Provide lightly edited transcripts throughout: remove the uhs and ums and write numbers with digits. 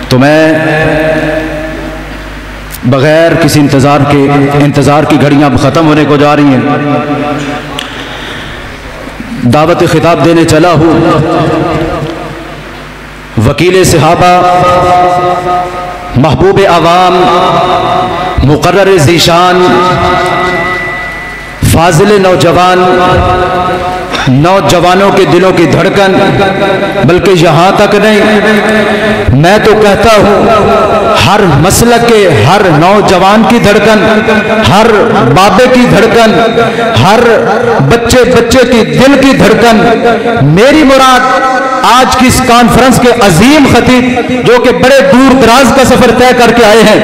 تو میں بغیر کسی انتظار کی گھڑیاں ختم ہونے کو جا رہی ہیں، دعوت خطاب دینے چلا ہوں۔ وکیل صحابہ، محبوب عوام، مقرر ذیشان، فاضل نوجوانوں کے دلوں کی دھڑکن، بلکہ یہاں تک نہیں، میں تو کہتا ہوں ہر مسلک کے ہر نوجوان کی دھڑکن، ہر بابے کی دھڑکن، ہر بچے کی دل کی دھڑکن۔ میری مراد آج کی اس کانفرنس کے عظیم خطیب جو کہ بڑے دور دراز کا سفر طے کر کے آئے ہیں،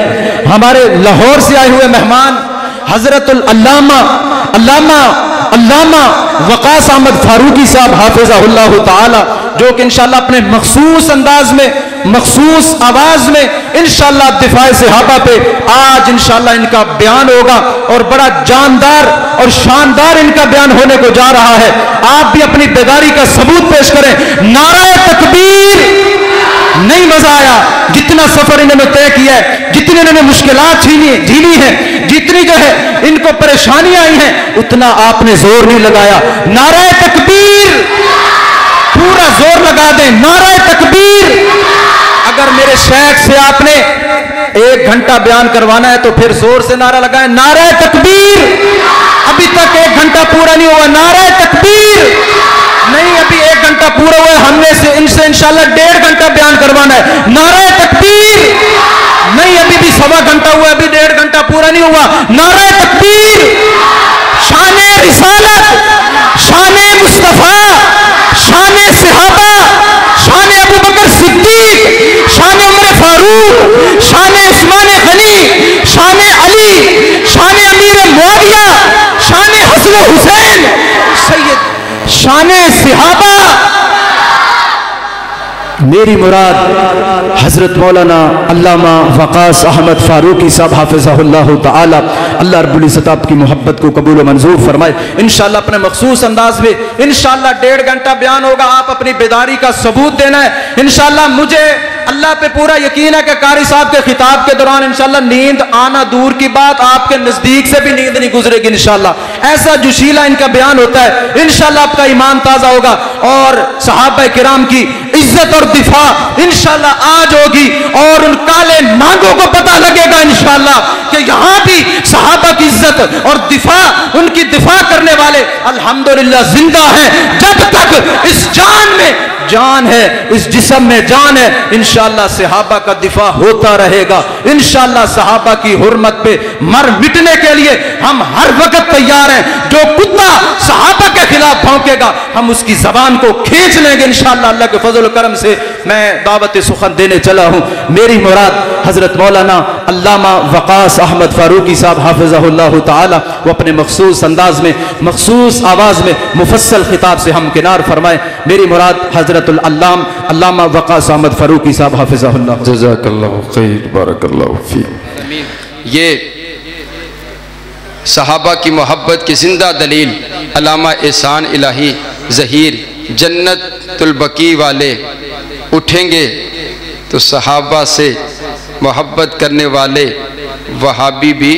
ہمارے لاہور سے آئے ہوئے مہمان حضرت علامہ وقاص احمد فاروقی صاحب حافظہ اللہ تعالی، جو کہ انشاءاللہ اپنے مخصوص انداز میں، مخصوص آواز میں انشاءاللہ دفاع صحابہ پہ آج انشاءاللہ ان کا بیان ہوگا، اور بڑا جاندار اور شاندار ان کا بیان ہونے کو جا رہا ہے۔ آپ بھی اپنی بیداری کا ثبوت پیش کریں۔ نعرہ تکبیر! نہیں مزہ آیا جتنا سفر انہوں نے طے کیا ہے، جتنی انہوں نے مشکلات جھیلی ہیں، جتنی جو ہے ان کو پریشانیاں آئی ہیں، اتنا آپ نے زور نہیں لگایا۔ نعرہ تکبیر! پورا زور لگا دیں، نعرہ تکبیر! اگر میرے شیخ سے آپ نے 1 گھنٹہ بیان کروانا ہے تو پھر زور سے نعرہ لگائیں، نعرہ تکبیر! ابھی تک 1 گھنٹہ پورا نہیں ہوا، نعرہ تکبیر! نہیں، ابھی 1 گھنٹہ پورا ہوا ہے، ہم نے ان سے انشاءاللہ 1.5 گھنٹہ بیان کروانا ہے، نعرہ تکبیر! نہیں، ابھی بھی 1.25 گھنٹہ ہوا ہے، ابھی 1.5 گھنٹہ پورا نہیں ہوا، نعرہ تکبیر! شان رسالت، شان مصطفیٰ، شان صحابہ، شان ابو بکر صدیق، شان عمر فاروق، شان عثمان غنی، شان علی، شان امیر معاویہ، شان حسن حسین، سید شان صحابہ۔ میری مراد حضرت مولانا علامہ وقاص احمد فاروقی صاحب حافظہ اللہ تعالی، اللہ رب العزت آپ کی محبت کو قبول و منظور فرمائے۔ انشاءاللہ اپنے مخصوص انداز میں انشاءاللہ 1.5 گھنٹہ بیان ہوگا، آپ اپنی بیداری کا ثبوت دینا ہے۔ انشاءاللہ مجھے اللہ پہ پورا یقین ہے کہ قاری صاحب کے خطاب کے دوران انشاءاللہ نیند آنا دور کی بات، آپ کے نزدیک سے بھی نیند نہیں گزرے گی انشاءاللہ۔ ایسا جوشیلہ ان کا بیان ہوتا ہے، انشاءاللہ آپ کا ایمان تازہ ہوگا، اور صحابہ کرام کی عزت اور دفاع انشاءاللہ آج ہوگی، اور ان کالے نانگوں کو پتہ لگے گا انشاءاللہ کہ یہاں بھی صحابہ کی عزت اور دفاع، ان کی دفاع کرنے والے الحمدللہ زندہ ہیں۔ جب تک اس جان میں جان ہے، اس جسم میں جان ہے، انشاءاللہ صحابہ کا دفاع ہوتا رہے گا۔ انشاءاللہ صحابہ کی حرمت پہ مر مٹنے کے لیے ہم ہر وقت تیار ہیں۔ جو کتا صحابہ کے خلاف بھونکے گا ہم اس کی زبان کو کھینچ لیں گے انشاءاللہ اللہ کے فضل و کرم سے۔ میں دعوت سخن دینے چلا ہوں۔ میری مراد حضرت مولانا علامہ وقاص احمد فاروقی صاحب حافظہ اللہ تعالی، وہ اپنے مخصوص انداز میں، مخصوص آواز میں مفصل خطاب سے ہم کنار فرمائے۔ میری مراد حضرت علامہ وقاص احمد فاروقی صاحب حافظہ اللہ۔ جزاک اللہ خیر، بارک اللہ فیک۔ یہ صحابہ کی محبت کی زندہ دلیل علامہ احسان الہی ظہیر جنت البقیع والے اٹھیں گے تو صحابہ سے محبت کرنے والے وہابی بھی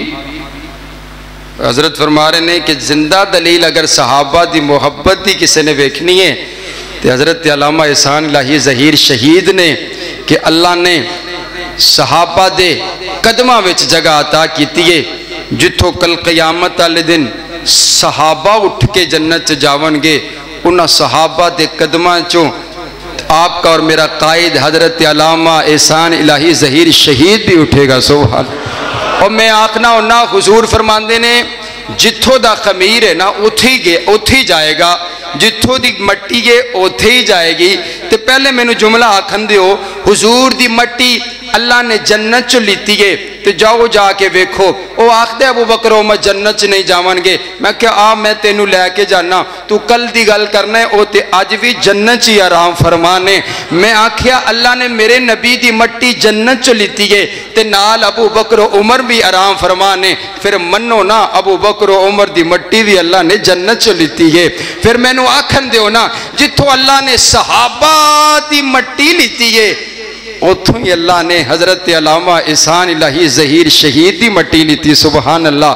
حضرت فرما رہے ہیں کہ زندہ دلیل اگر صحابہ دی محبت دی کسی نے ویکھنی ہے تو حضرت علامہ احسان الہی ظہیر شہید نے کہ اللہ نے صحابہ دے قدمہ وچ جگہ عطا کیتی ہے جتھوں کل قیامت والے دن صحابہ اٹھ کے جنت جاون گے، انہاں صحابہ دے قدمہ چوں آپ کا اور میرا قائد حضرت علامہ احسان الہی ظہیر شہید بھی اٹھے گا۔ سبحان۔ اور میں آخنا ہونا حضور فرماندے نے جتھوں دا خمیر ہے نا اتھی جائے گا، جتھوں دی مٹی ہے اتھے ہی جائے گی۔ تے پہلے میں نے جملہ آکھن دیو، حضور دی مٹی اللہ نے جنت چو لیتی ہے تو جاؤ جا کے ویکھو۔ او آخدے ابو بکر عمر جنت چ نہیں جاون گے، میں کہ میں تینوں لے کے جانا، تو کل دی گل کرنا ہے او تے اج بھی جنت چ آرام فرمانے۔ میں آکھیا اللہ نے میرے نبی دی مٹی جنت چ لیتی ہے تے نال ابو بکر عمر بھی آرام فرمانے، پھر منو نا ابو بکر عمر دی مٹی بھی اللہ نے جنت چ لیتی ہے۔ پھر میں نو آکھن دیو نا جتھوں اللہ نے صحابہ دی مٹی لیتی ہے اتوں ہی اللہ نے حضرت علامہ احسان الہی ظہیر شہید دی مٹی لیتی. سبحان اللہ.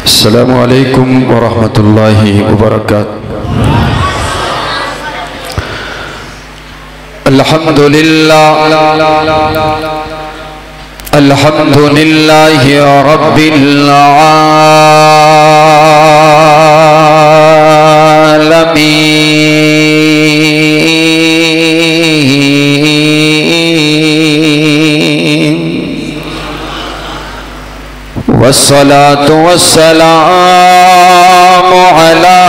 السلام علیکم ورحمۃ اللہ وبرکاتہ. الحمدللہ الحمدللہ رب العالمین والصلاة والسلام على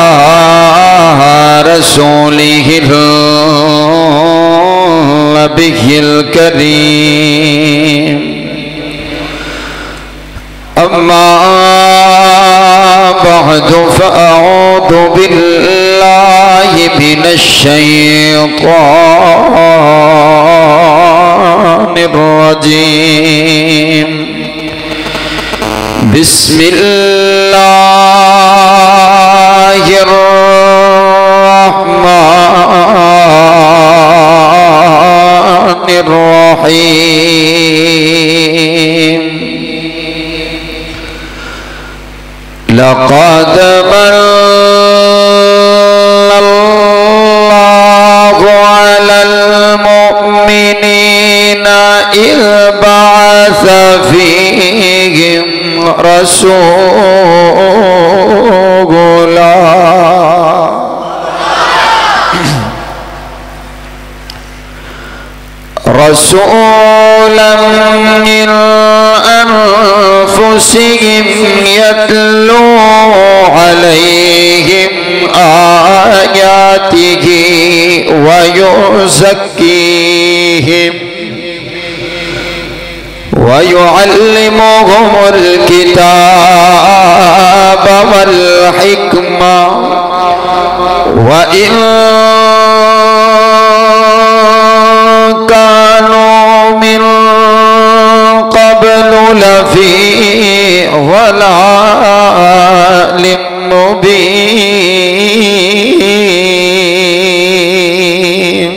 رسوله النبي الكريم. أما بعد فأعوذ بالله من الشيطان الرجيم. بسم الله الرحمن الرحيم. لقد من الله على المؤمنين إذ بعث فيهم رسولا من أنفسهم يتلو عليهم آياته ويزكيهم ويعلمهم الكتاب والحكمة وإن كانوا من قبل لفي ضلال مبين.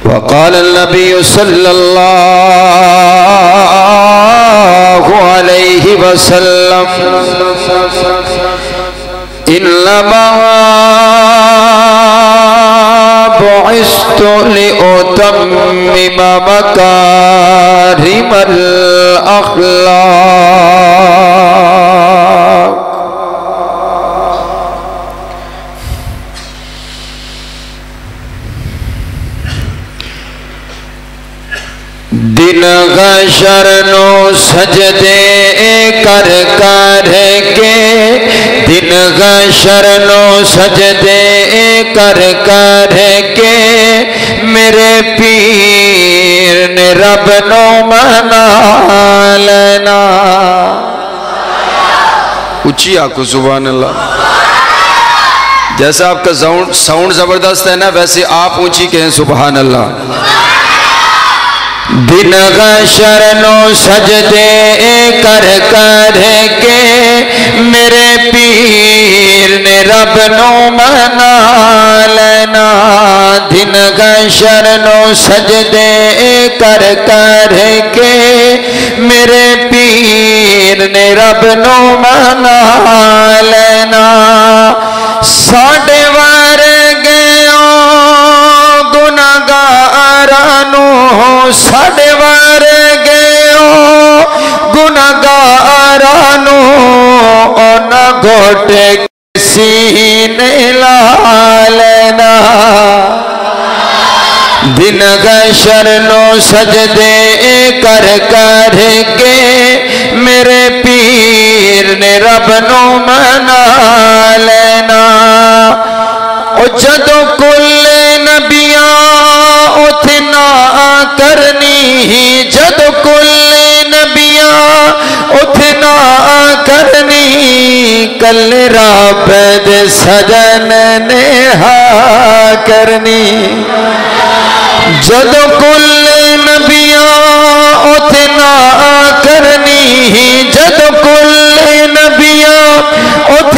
وقال النبي صلى الله عليه وسلم إنما بعثت لأتمم مكارم الأخلاق. دن حشر نو سجدے کر کر کے دن حشر نو سجدے کر کر کے میرے پیر نے رب نو منا لینا. اونچی آنکھو سبحان اللہ. جیسا آپ کا ساؤنڈ زبردست ہے نا ویسے آپ اونچی کہیں سبحان اللہ. دن حشر نو سجدے کر کر کے میرے پیر نے رب نو منا لینا. دن حشر نو سجدے کر کر کے میرے پیر نے رب نو منا لینا. ساڈے ورگے گناہگارانو ساڈے ورگے گناہگارانو انہاں گھوٹے سینے لا لینا. دن حشر نو سجدے کر کر کے میرے پیر نے رب نو منا لینا. جدو کل نبیاں اتنا کرنی جدو کل نبیاں اتنا کرنی کل رب دے سجن نے ہاں کرنی. جدو کل نبیاں اتنا کرنی جدو کل نبیاں اتنا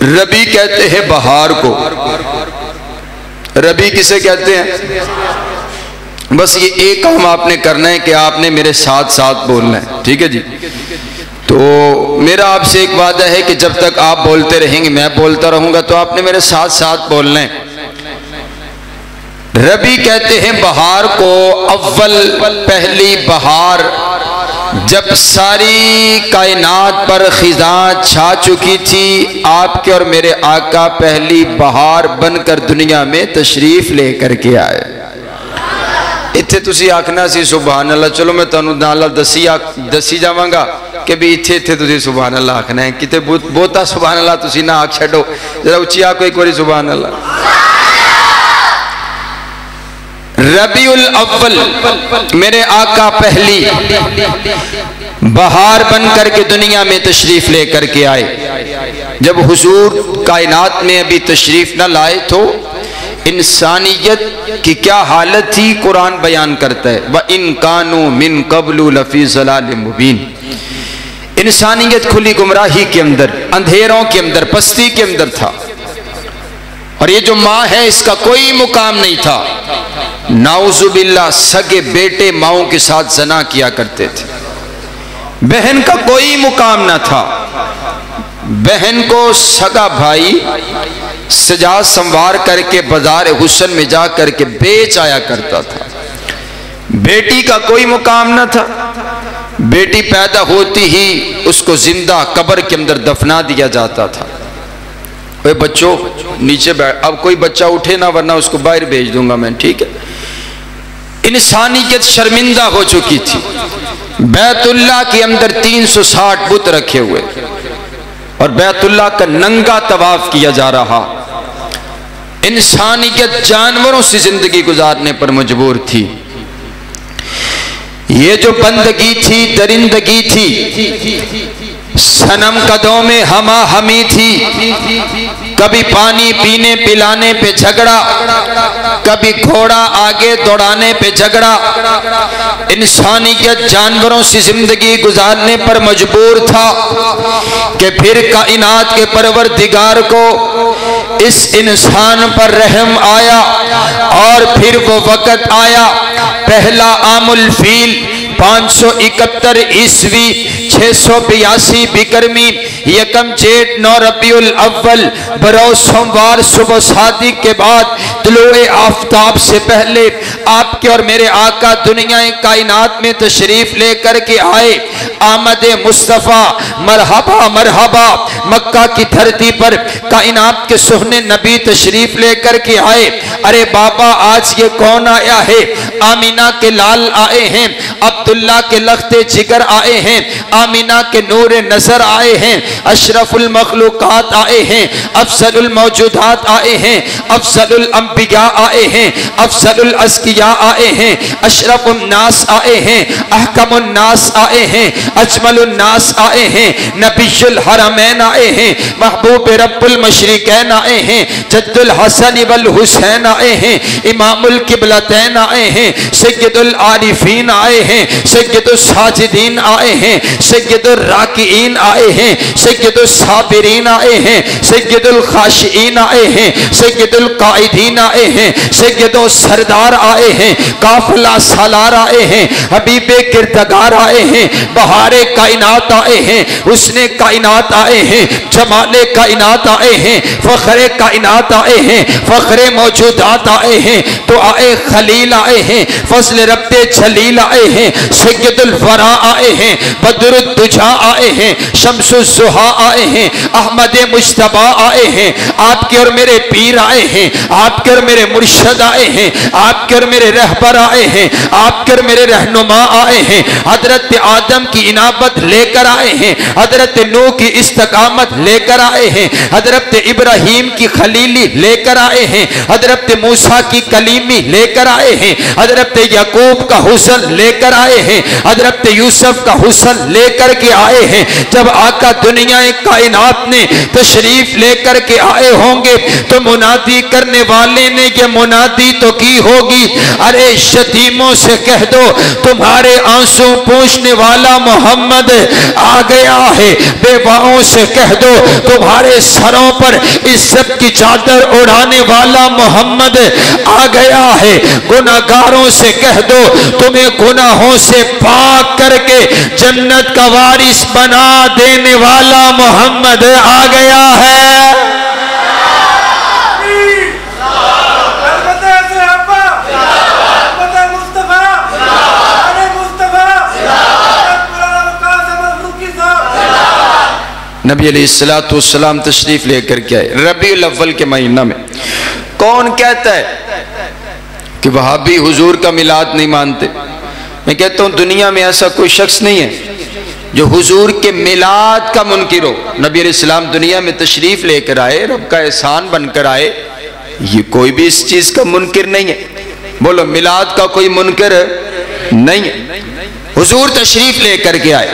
ربی کہتے ہیں بہار کو. ربی کسے کہتے ہیں؟ بس یہ ایک کام آپ نے کرنا ہے کہ آپ نے میرے ساتھ ساتھ بولنا ہے, ٹھیک ہے جی. تو میرا آپ سے ایک وعدہ ہے کہ جب تک آپ بولتے رہیں گے میں بولتا رہوں گا, تو آپ نے میرے ساتھ ساتھ بولنا ہے. ربی کہتے ہیں بہار کو. اول پہلی بہار جب ساری کائنات پر خزاں چھا چکی تھی, آپ کے اور میرے آقا پہلی بہار بن کر دنیا میں تشریف لے کر کے آئے. اتھے تسی آکھنا سی سبحان اللہ. چلو میں تانوں نال دسی جاواں گا کہ بھی اتھے تسی سبحان اللہ آکھنا ہے. کتے بہتا سبحان اللہ تسی نہ آکھ چھڈو, ذرا اچھی آکھو ایک باری سبحان اللہ. ربیع الاول میرے آقا پہلی بہار بن کر کے دنیا میں تشریف لے کر کے آئے. جب حضور کائنات میں ابھی تشریف نہ لائے تو انسانیت کی کیا حالت تھی قرآن بیان کرتا ہے. وَإِن كَانُوا مِن قَبْلُ لَفِي ضَلَالٍ مُبِينٍ. انسانیت کھلی گمراہی کے اندر, اندھیروں کے اندر, پستی کے اندر تھا. اور یہ جو ماں ہے اس کا کوئی مقام نہیں تھا. نعوذ باللہ سگے بیٹے ماؤں کے ساتھ زنا کیا کرتے تھے. بہن کا کوئی مقام نہ تھا. بہن کو سگا بھائی سجا سنوار کر کے بازار حسن میں جا کر کے بیچ آیا کرتا تھا. بیٹی کا کوئی مقام نہ تھا. بیٹی پیدا ہوتی ہی اس کو زندہ قبر کے اندر دفنا دیا جاتا تھا. اے بچوں نیچے بیٹھ, اب کوئی بچہ اٹھے نہ ورنہ اس کو باہر بھیج دوں گا میں, ٹھیک ہے. انسانیت شرمندہ ہو چکی تھی. بیت اللہ کے اندر 360 بت رکھے ہوئے اور بیت اللہ کا ننگا طواف کیا جا رہا. انسانیت جانوروں سے زندگی گزارنے پر مجبور تھی. یہ جو بندگی تھی, درندگی تھی, صنم قدوں میں ہما ہمی تھی. کبھی پانی پینے پلانے پہ جھگڑا, کبھی گھوڑا آگے دوڑانے پہ جھگڑا. انسانیت جانوروں سے زندگی گزارنے پر مجبور تھا کہ پھر کائنات کے پروردگار کو اس انسان پر رحم آیا اور پھر وہ وقت آیا. پہلا عام الفیل 571 عیسوی 682 بکرمی, یکم جیٹ 9 ربیع الاول بروز سوموار صبح صادق کے بعد طلوع آفتاب سے پہلے آپ کے اور میرے آقا دنیا کائنات میں تشریف لے کر کے آئے. آمد مصطفیٰ مرحبا مرحبا. مکہ کی دھرتی پر کائنات کے سہنے نبی تشریف لے کر کے آئے. ارے بابا آج یہ کون آیا ہے؟ آمینہ کے لال آئے ہیں, عبداللہ کے لخت جگر آئے ہیں, آمینہ کے نور نظر آئے ہیں, اشرف المخلوقات آئے ہیں, افضل الموجودات آئے ہیں, افضل الانبیاء آئے ہیں, افضل الازکیاء آئے ہیں, اشرف الناس آئے ہیں, احکم الناس آئے ہیں, اجمل الناس آئے ہیں, نبی الحرمین آئے ہیں, محبوب رب المشرقین آئے ہیں, جد الحسن والحسین آئے ہیں, امام القبلتین آئے ہیں, سید العارفین آئے ہیں, سید الساجدین آئے ہیں, سید الراکعین آئے ہیں, سید الصابرین آئے ہیں, سید الخاشعین آئے ہیں, سید القائدین آئے ہیں, سید السردار آئے ہیں, قافلہ سالار آئے ہیں, حبیب کردگار آئے ہیں, بہار کائنات آئے ہیں, حسن کائنات آئے ہیں, جمال کائنات آئے ہیں, فخر کائنات آئے ہیں, فخر موجودات آئے ہیں, تو آئے خلیل آئے ہیں, فضل رب جلیل آئے ہیں, سید الورا آئے ہیں, بدر الدجا آئے ہیں, شمس الزحا آئے ہیں, احمد مجتبی آئے ہیں, آپ کے اور میرے پیر آئے ہیں, آپ کے اور میرے مرشد آئے ہیں, آپ کے اور میرے رہبر آئے ہیں, آپ کے اور میرے رہنما آئے ہیں, حضرت آدم کی انابت لے کر آئے ہیں, حضرت نوح کی استقامت لے کر آئے ہیں, حضرت ابراہیم کی خلیلی لے کر آئے ہیں, حضرت موسیٰ کی کلیمی لے کر آئے ہیں, حضرت یعقوب کا حسن لے کر آئے ہیں, حضرت یوسف کا حسن لے کر کے آئے ہیں. جب آقا دنیا دنیا کائنات نے تشریف لے کر کے آئے ہوں گے تو منادی کرنے والے نے یہ منادی تو کی ہوگی، ارے یتیموں سے کہہ دو تمہارے آنسو پوچھنے والا محمد آ گیا ہے، بیواؤں سے کہہ دو تمہارے سروں پر عزت کی چادر اڑانے والا محمد آ گیا ہے، گناہگاروں سے کہہ دو تمہیں گناہوں سے پاک کر کے جنت کا وارث بنا دینے والا محمد آ گیا ہے۔ نبی علیہ السلام تشریف لے کر کے آئے ربیع الاول کے مہینہ میں۔ کون کہتا ہے کہ وہابی حضور کا میلاد نہیں مانتے؟ میں کہتا ہوں دنیا میں ایسا کوئی شخص نہیں ہے جو حضور کے میلاد کا منکر ہو۔ نبی علیہ السلام دنیا میں تشریف لے کر آئے، رب کا احسان بن کر آئے، یہ کوئی بھی اس چیز کا منکر نہیں ہے۔ بولو میلاد کا کوئی منکر نہیں ہے۔ حضور تشریف لے کر کے آئے،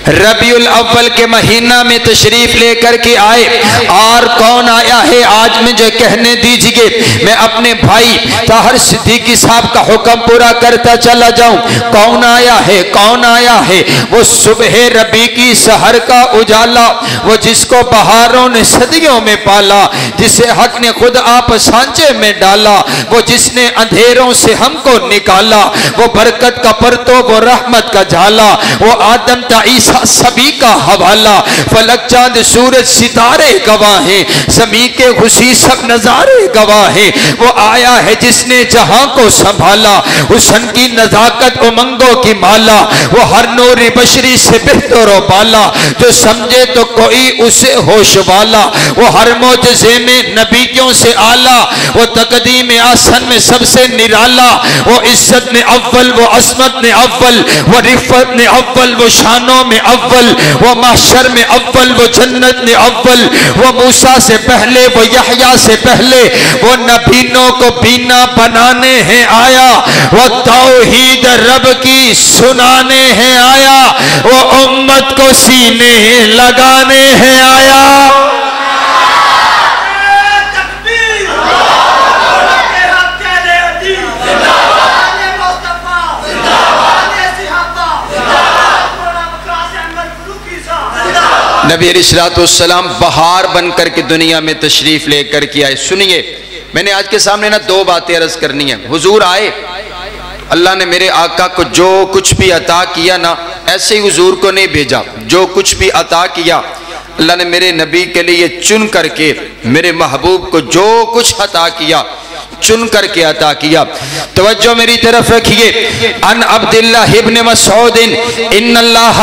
ربیع الاول کے مہینہ میں تشریف لے کر کے آئے، اور کون آیا ہے آج مجھے کہنے دیجئے، میں اپنے بھائی طاہر صدیقی صاحب کا حکم پورا کرتا چلا جاؤں۔ کون آیا ہے؟ کون آیا ہے؟ وہ صبح ربیع کی سحر کا اجالا، وہ جس کو بہاروں نے صدیوں میں پالا، جسے حق نے خود آپ سانچے میں ڈالا، وہ جس نے اندھیروں سے ہم کو نکالا، وہ برکت کا پرتو، وہ رحمت کا جھالا، وہ آدم تا عیسیٰ سبھی کا حوالہ، فلک چاند سورج ستارے گواہ ہیں، زمین کے خوشی سب نظارے گواہ ہیں، وہ آیا ہے جس نے جہاں کو سنبھالا، حسن کی نزاکت امنگوں کی مالا، وہ ہر نور بشری سے بہتر و بالا، جو سمجھے تو کوئی اسے ہوش والا، وہ ہر معجزے میں نبیوں سے اعلیٰ، وہ تقدیم آسن میں سب سے نرالا، وہ عزت میں اول، وہ عظمت میں اول، وہ رفت میں اول، وہ شانوں میں اول، وہ محشر میں اول، وہ جنت میں اول، وہ موسیٰ سے پہلے، وہ یحییٰ سے پہلے، وہ نبینوں کو بینا بنانے ہیں آیا، وہ توحید رب کی سنانے ہیں آیا، وہ امت کو سینے لگانے ہیں آیا۔ نبی علیہ السلام بہار بن کر کے دنیا میں تشریف لے کر کے آئے۔ سنیے، میں نے آج کے سامنے دو باتیں عرض کرنی ہیں۔ حضور آئے، اللہ نے میرے آقا کو جو کچھ بھی عطا کیا نا، ایسے ہی حضور کو نہیں بھیجا، جو کچھ بھی عطا کیا اللہ نے میرے نبی کے لیے چن کر کے، میرے محبوب کو جو کچھ عطا کیا چن کر کے عطا کیا۔ توجہ میری طرف رکھیے، ان عبداللہ ابن مسعود ان اللہ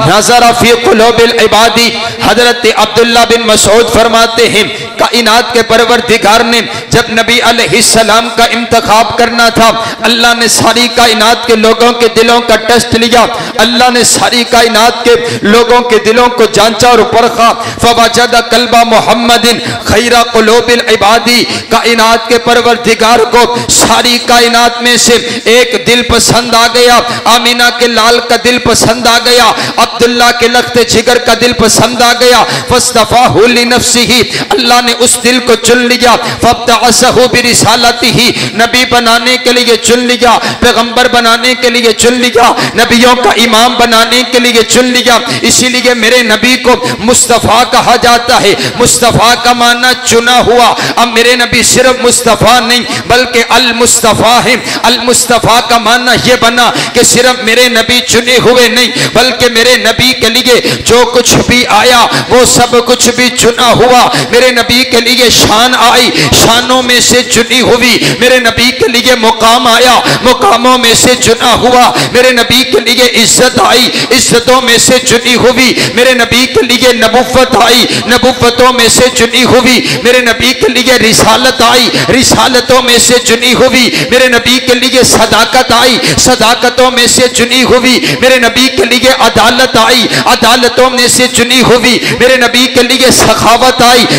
نظر فی قلوب العباد، حضرت عبداللہ بن مسعود فرماتے ہیں کائنات کے پروردگار نے جب نبی علیہ السلام کا انتخاب کرنا تھا، اللہ نے ساری کائنات کے لوگوں کے دلوں کا ٹیسٹ لیا، اللہ نے ساری کائنات کے لوگوں کے دلوں کو جانچا اور پرکھا، فوجد قلب محمد خیر قلوب العباد، کائنات کے پروردگار کو ساری کائنات میں سے ایک دل پسند آ گیا، آمینہ کے لال کا دل پسند آ گیا، عبداللہ کے لخت جگر کا دل پسند آ گیا، فاصطفاہ لنفسہ، اللہ نے اس دل کو چن لیا، فابتعثہ برسالتہ، نبی بنانے کے لیے چن لیا، پیغمبر بنانے کے لیے چن لیا، نبیوں کا امام بنانے کے لیے چن لیا۔ اسی لیے میرے نبی کو مصطفیٰ کہا جاتا ہے، مصطفیٰ کا معنی چنا ہوا۔ اب میرے نبی صرف مصطفیٰ نہیں بلکہ المصطفیٰ ہیں، المصطفیٰ کا معنی یہ بنا کہ صرف میرے نبی چنے ہوئے نہیں بلکہ میرے نبی کے لیے جو کچھ بھی آیا وہ سب کچھ بھی چنا ہوا، میرے نبی کے لیے شان آئی، شانوں میں سے چنی ہوئی، میرے نبی کے لیے مقام آیا، مقاموں میں سے چنا ہوا، میرے نبی کے لیے عزت آئی، عزتوں میں سے چنی ہوئی، میرے نبی کے لیے نبوت آئی، نبوتوں میں سے چنی ہوئی، میرے نبی کے لیے رسالت آئی، رسالتوں میں سے چنی ہوئی، میرے نبی کے لیے صداقت آئی، صداقتوں میں سے چنی ہوئی، میرے نبی کے لیے عدالت آئی، عدالتوں میں سے چنی ہوئی، میرے نبی کے لیے سخاوت آئی،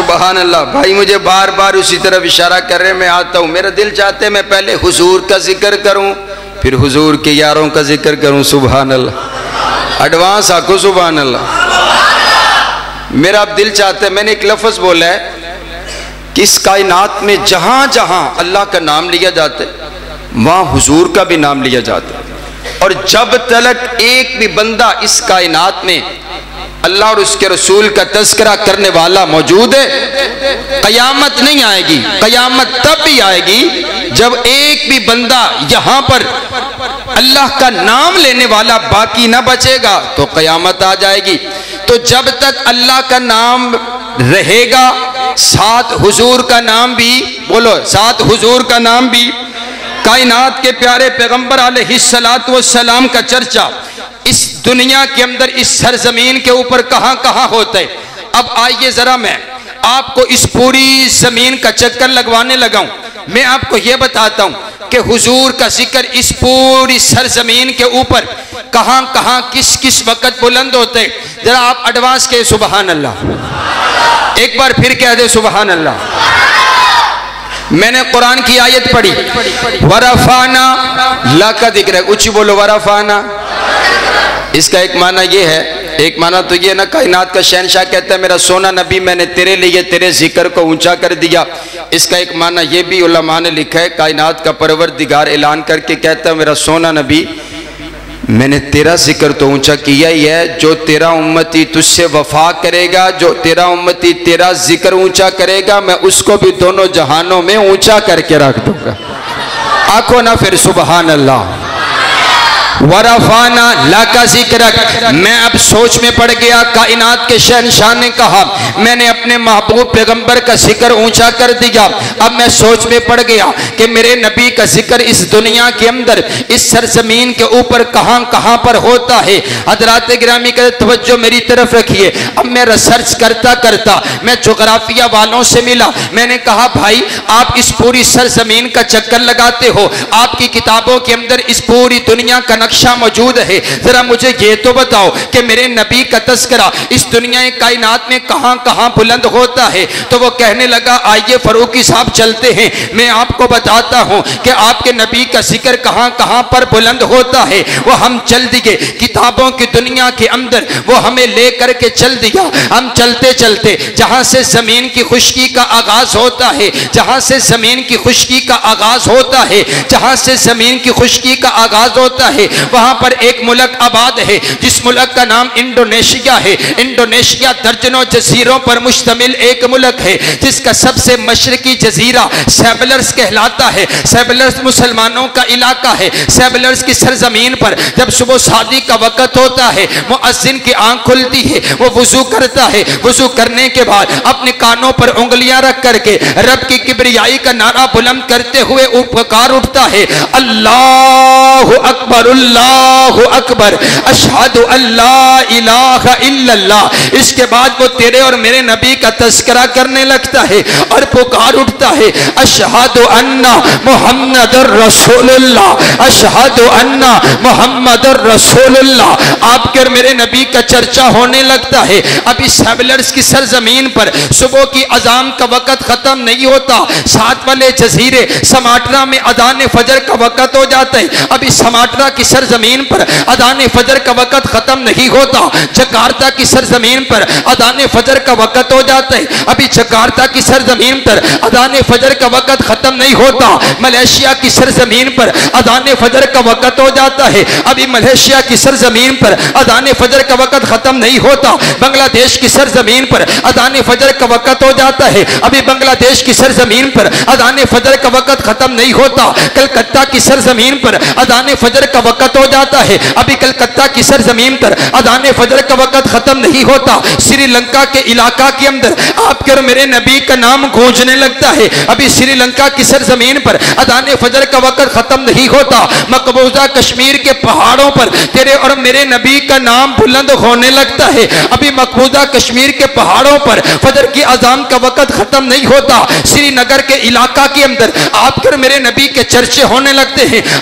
سبحان اللہ. بھائی مجھے بار بار اسی طرف اشارہ کر رہے ہیں, میں آتا ہوں. میرا دل چاہتے ہے میں پہلے حضور کا ذکر کروں, پھر حضور کے یاروں کا ذکر کروں. سبحان اللہ. ایڈوانس آکو سبحان اللہ. میرا اب دل چاہتا ہے, میں نے ایک لفظ بولا ہے کہ اس کائنات میں جہاں جہاں اللہ کا نام لیا جاتا ہے وہاں حضور کا بھی نام لیا جاتا ہے. اور جب تک ایک بھی بندہ اس کائنات میں اللہ اور اس کے رسول کا تذکرہ کرنے والا موجود ہے, قیامت نہیں آئے گی. قیامت تب بھی آئے گی جب ایک بھی بندہ یہاں پر اللہ کا نام لینے والا باقی نہ بچے گا تو قیامت آ جائے گی. تو جب تک اللہ کا نام رہے گا, ساتھ حضور کا نام بھی, بولو ساتھ حضور کا نام بھی, کائنات کے پیارے پیغمبر علیہ السلام کا چرچا اس دنیا کے اندر اس سرزمین کے اوپر کہاں کہاں ہوتا ہے. اب آئیے ذرا میں آپ کو اس پوری زمین کا چکر لگوانے لگا ہوں. میں آپ کو یہ بتاتا ہوں کہ حضور کا ذکر اس پوری سرزمین کے اوپر کہاں کہاں کس کس وقت بلند ہوتے. ذرا آپ ایڈوانس کے سبحان اللہ, ایک بار پھر کہہ دے سبحان اللہ. میں نے قرآن کی آیت پڑھی, وَرَفَعْنَا لَكَ ذِكْرَكَ, اونچی بولو وَرَفَعْنَا. اس کا ایک معنی یہ ہے, ایک معنی تو یہ نا, کائنات کا شہنشاہ کہتا ہے میرا سونا نبی میں نے تیرے لیے تیرے ذکر کو اونچا کر دیا. اس کا ایک معنی یہ بھی علماء نے لکھا ہے, کائنات کا پروردگار اعلان کر کے کہتا ہے میرا سونا نبی میں نے تیرا ذکر تو اونچا کیا ہی ہے, جو تیرا امتی تجھ سے وفا کرے گا, جو تیرا امتی تیرا ذکر اونچا کرے گا, میں اس کو بھی دونوں جہانوں میں اونچا کر کے رکھ دوں گا. آنکھوں نہ پھر سبحان اللہ. وَرَفَعْنَا لَكَ ذِكْرَكَ. میں اب سوچ میں پڑ گیا, کائنات کے شہنشاہ نے کہا میں نے اپنے محبوب پیغمبر کا ذکر اونچا کر دیا. اب میں سوچ میں پڑ گیا کہ میرے نبی کا ذکر اس دنیا کے اندر اس سرزمین کے اوپر کہاں کہاں پر ہوتا ہے. حضرات گرامی کا توجہ میری طرف رکھیے. اب میں ریسرچ کرتا کرتا میں جغرافیہ والوں سے ملا. میں نے کہا بھائی آپ اس پوری سرزمین کا چکر لگاتے ہو, آپ کی کتابوں کے اندر اس پوری دنیا کا نقشہ موجود ہے, ذرا مجھے یہ تو بتاؤ کہ میرے نبی کا تذکرہ اس دنیا کائنات میں کہاں کہاں بلند ہوتا ہے. تو وہ کہنے لگا آئیے فاروقی صاحب چلتے ہیں, میں آپ کو بتاتا ہوں کہ آپ کے نبی کا ذکر کہاں کہاں پر بلند ہوتا ہے. وہ ہم چل دیے کتابوں کی دنیا کے اندر, وہ ہمیں لے کر کے چل دیا. ہم چلتے چلتے جہاں سے زمین کی خشکی کا آغاز ہوتا ہے, جہاں سے زمین کی خشکی کا آغاز ہوتا ہے, جہاں سے زمین کی خشکی کا آغاز ہوتا ہے, وہاں پر ایک ملک آباد ہے جس ملک کا نام انڈونیشیا ہے. انڈونیشیا درجنوں جزیروں پر مشتمل ایک ملک ہے جس کا سب سے مشرقی جزیرہ سیبلرز کہلاتا ہے. سیبلرز مسلمانوں کا علاقہ ہے. سیبلرز کی سرزمین پر جب صبح شادی کا وقت ہوتا ہے, مؤذن کی آنکھ کھلتی ہے, وہ وضو کرتا ہے, وضو کرنے کے بعد اپنے کانوں پر انگلیاں رکھ کر کے رب کی کبریائی کا نعرہ بلند کرتے ہوئے پکار اٹھتا ہے اللہ اکبر اللہ اکبر اشہد اللہ الہ الا اللہ. اس کے بعد وہ تیرے اور میرے نبی کا تذکرہ کرنے لگتا ہے اور پکار اٹھتا ہے اشہد ان محمد رسول اللہ, اشہد ان محمد رسول اللہ. آپ کے اور میرے نبی کا چرچا ہونے لگتا ہے. اب اس سیبلرز کی سرزمین پر صبح کی اذان کا وقت ختم نہیں ہوتا, ساتھ والے جزیرے سماٹرا میں اذان فجر کا وقت ہو جاتا ہے. اب اس سماٹرا کی سرزمین پر اذان فجر کا وقت ختم نہیں ہوتا. جکارتا کی سرزمین پر اذان فجر کا وقت ہو جاتا ہے. ابھی جکارتا کی سرزمین پر اذان فجر کا وقت ختم نہیں ہوتا. ملیشیا کی سرزمین پر اذان فجر کا وقت ہو جاتا ہے. ابھی ملیشیا کی سرزمین پر اذان فجر کا وقت ختم نہیں ہوتا. بنگلہ دیش کی سرزمین پر اذان فجر کا وقت ہو جاتا ہے. ابھی بنگلہ دیش کی سرزمین پر اذان فجر کا وقت ختم نہیں ہوتا. کلکتہ کی سرزمین پر اذان فجر کا وقت ہو جاتا ہے. ابھی کلکتہ کی سرزمین پر اذان فجر کا وقت ختم نہیں ہوتا. سری لنکا کے علاقہ کے اندر آپ کے اور میرے نبی کا نام گونجنے لگتا ہے. ابھی سری لنکا کی سرزمین پر اذان فجر کا وقت ختم نہیں ہوتا. مقبوضہ کشمیر کے پہاڑوں پر تیرے اور میرے نبی کا نام بلند ہونے لگتا ہے. ابھی مقبوضہ کشمیر کے پہاڑوں پر فجر کی اذان کا وقت ختم نہیں ہوتا. سری نگر کے علاقہ کے اندر آپ کے اور میرے نبی کے چرچے ہونے لگتے ہیں.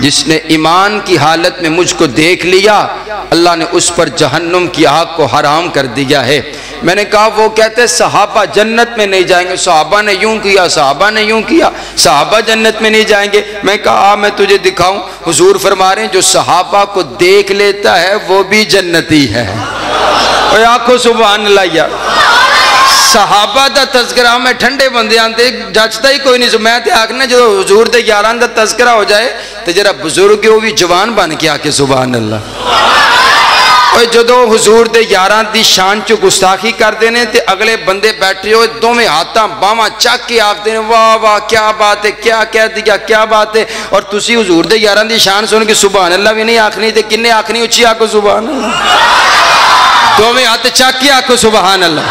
جس نے ایمان کی حالت میں مجھ کو دیکھ لیا اللہ نے اس پر جہنم کی آگ کو حرام کر دیا ہے۔ میں نے کہا وہ کہتے صحابہ جنت میں نہیں جائیں گے، صحابہ نے یوں کیا، صحابہ نے یوں کیا، صحابہ جنت میں نہیں جائیں گے۔ میں کہا میں تجھے دکھاؤں، حضور فرما رہے ہیں جو صحابہ کو دیکھ لیتا ہے وہ بھی جنتی ہے۔ اور آنکھوں سبحان اللہ یار، صحابہ دا تذکرہ میں ٹھنڈے بندے آندے جچتا ہی کوئی نہیں۔ میں تے آکھنا جو حضور دے یاران دا تذکرہ ہو جائے تے جرا بزرگ وہ بھی جوان بن کے آکے سبحان اللہ۔ اور جدو حضور دے یاران دی شان چو گستاخی کر دینے تے اگلے بندے بیٹھے ہوئے دو میں ہاتھاں باواں چاک کے آکھ دینے واہ واہ کیا بات ہے، کیا کہہ دیا، کیا بات ہے۔ اور تسی حضور دے یاران دی شان سن کے سبحان اللہ بھی نہیں آکھنی تے کنے آکھنی اچھی آکھو سبحان اللہ، دو میں ہاتھ چاک کے آکھو سبحان اللہ۔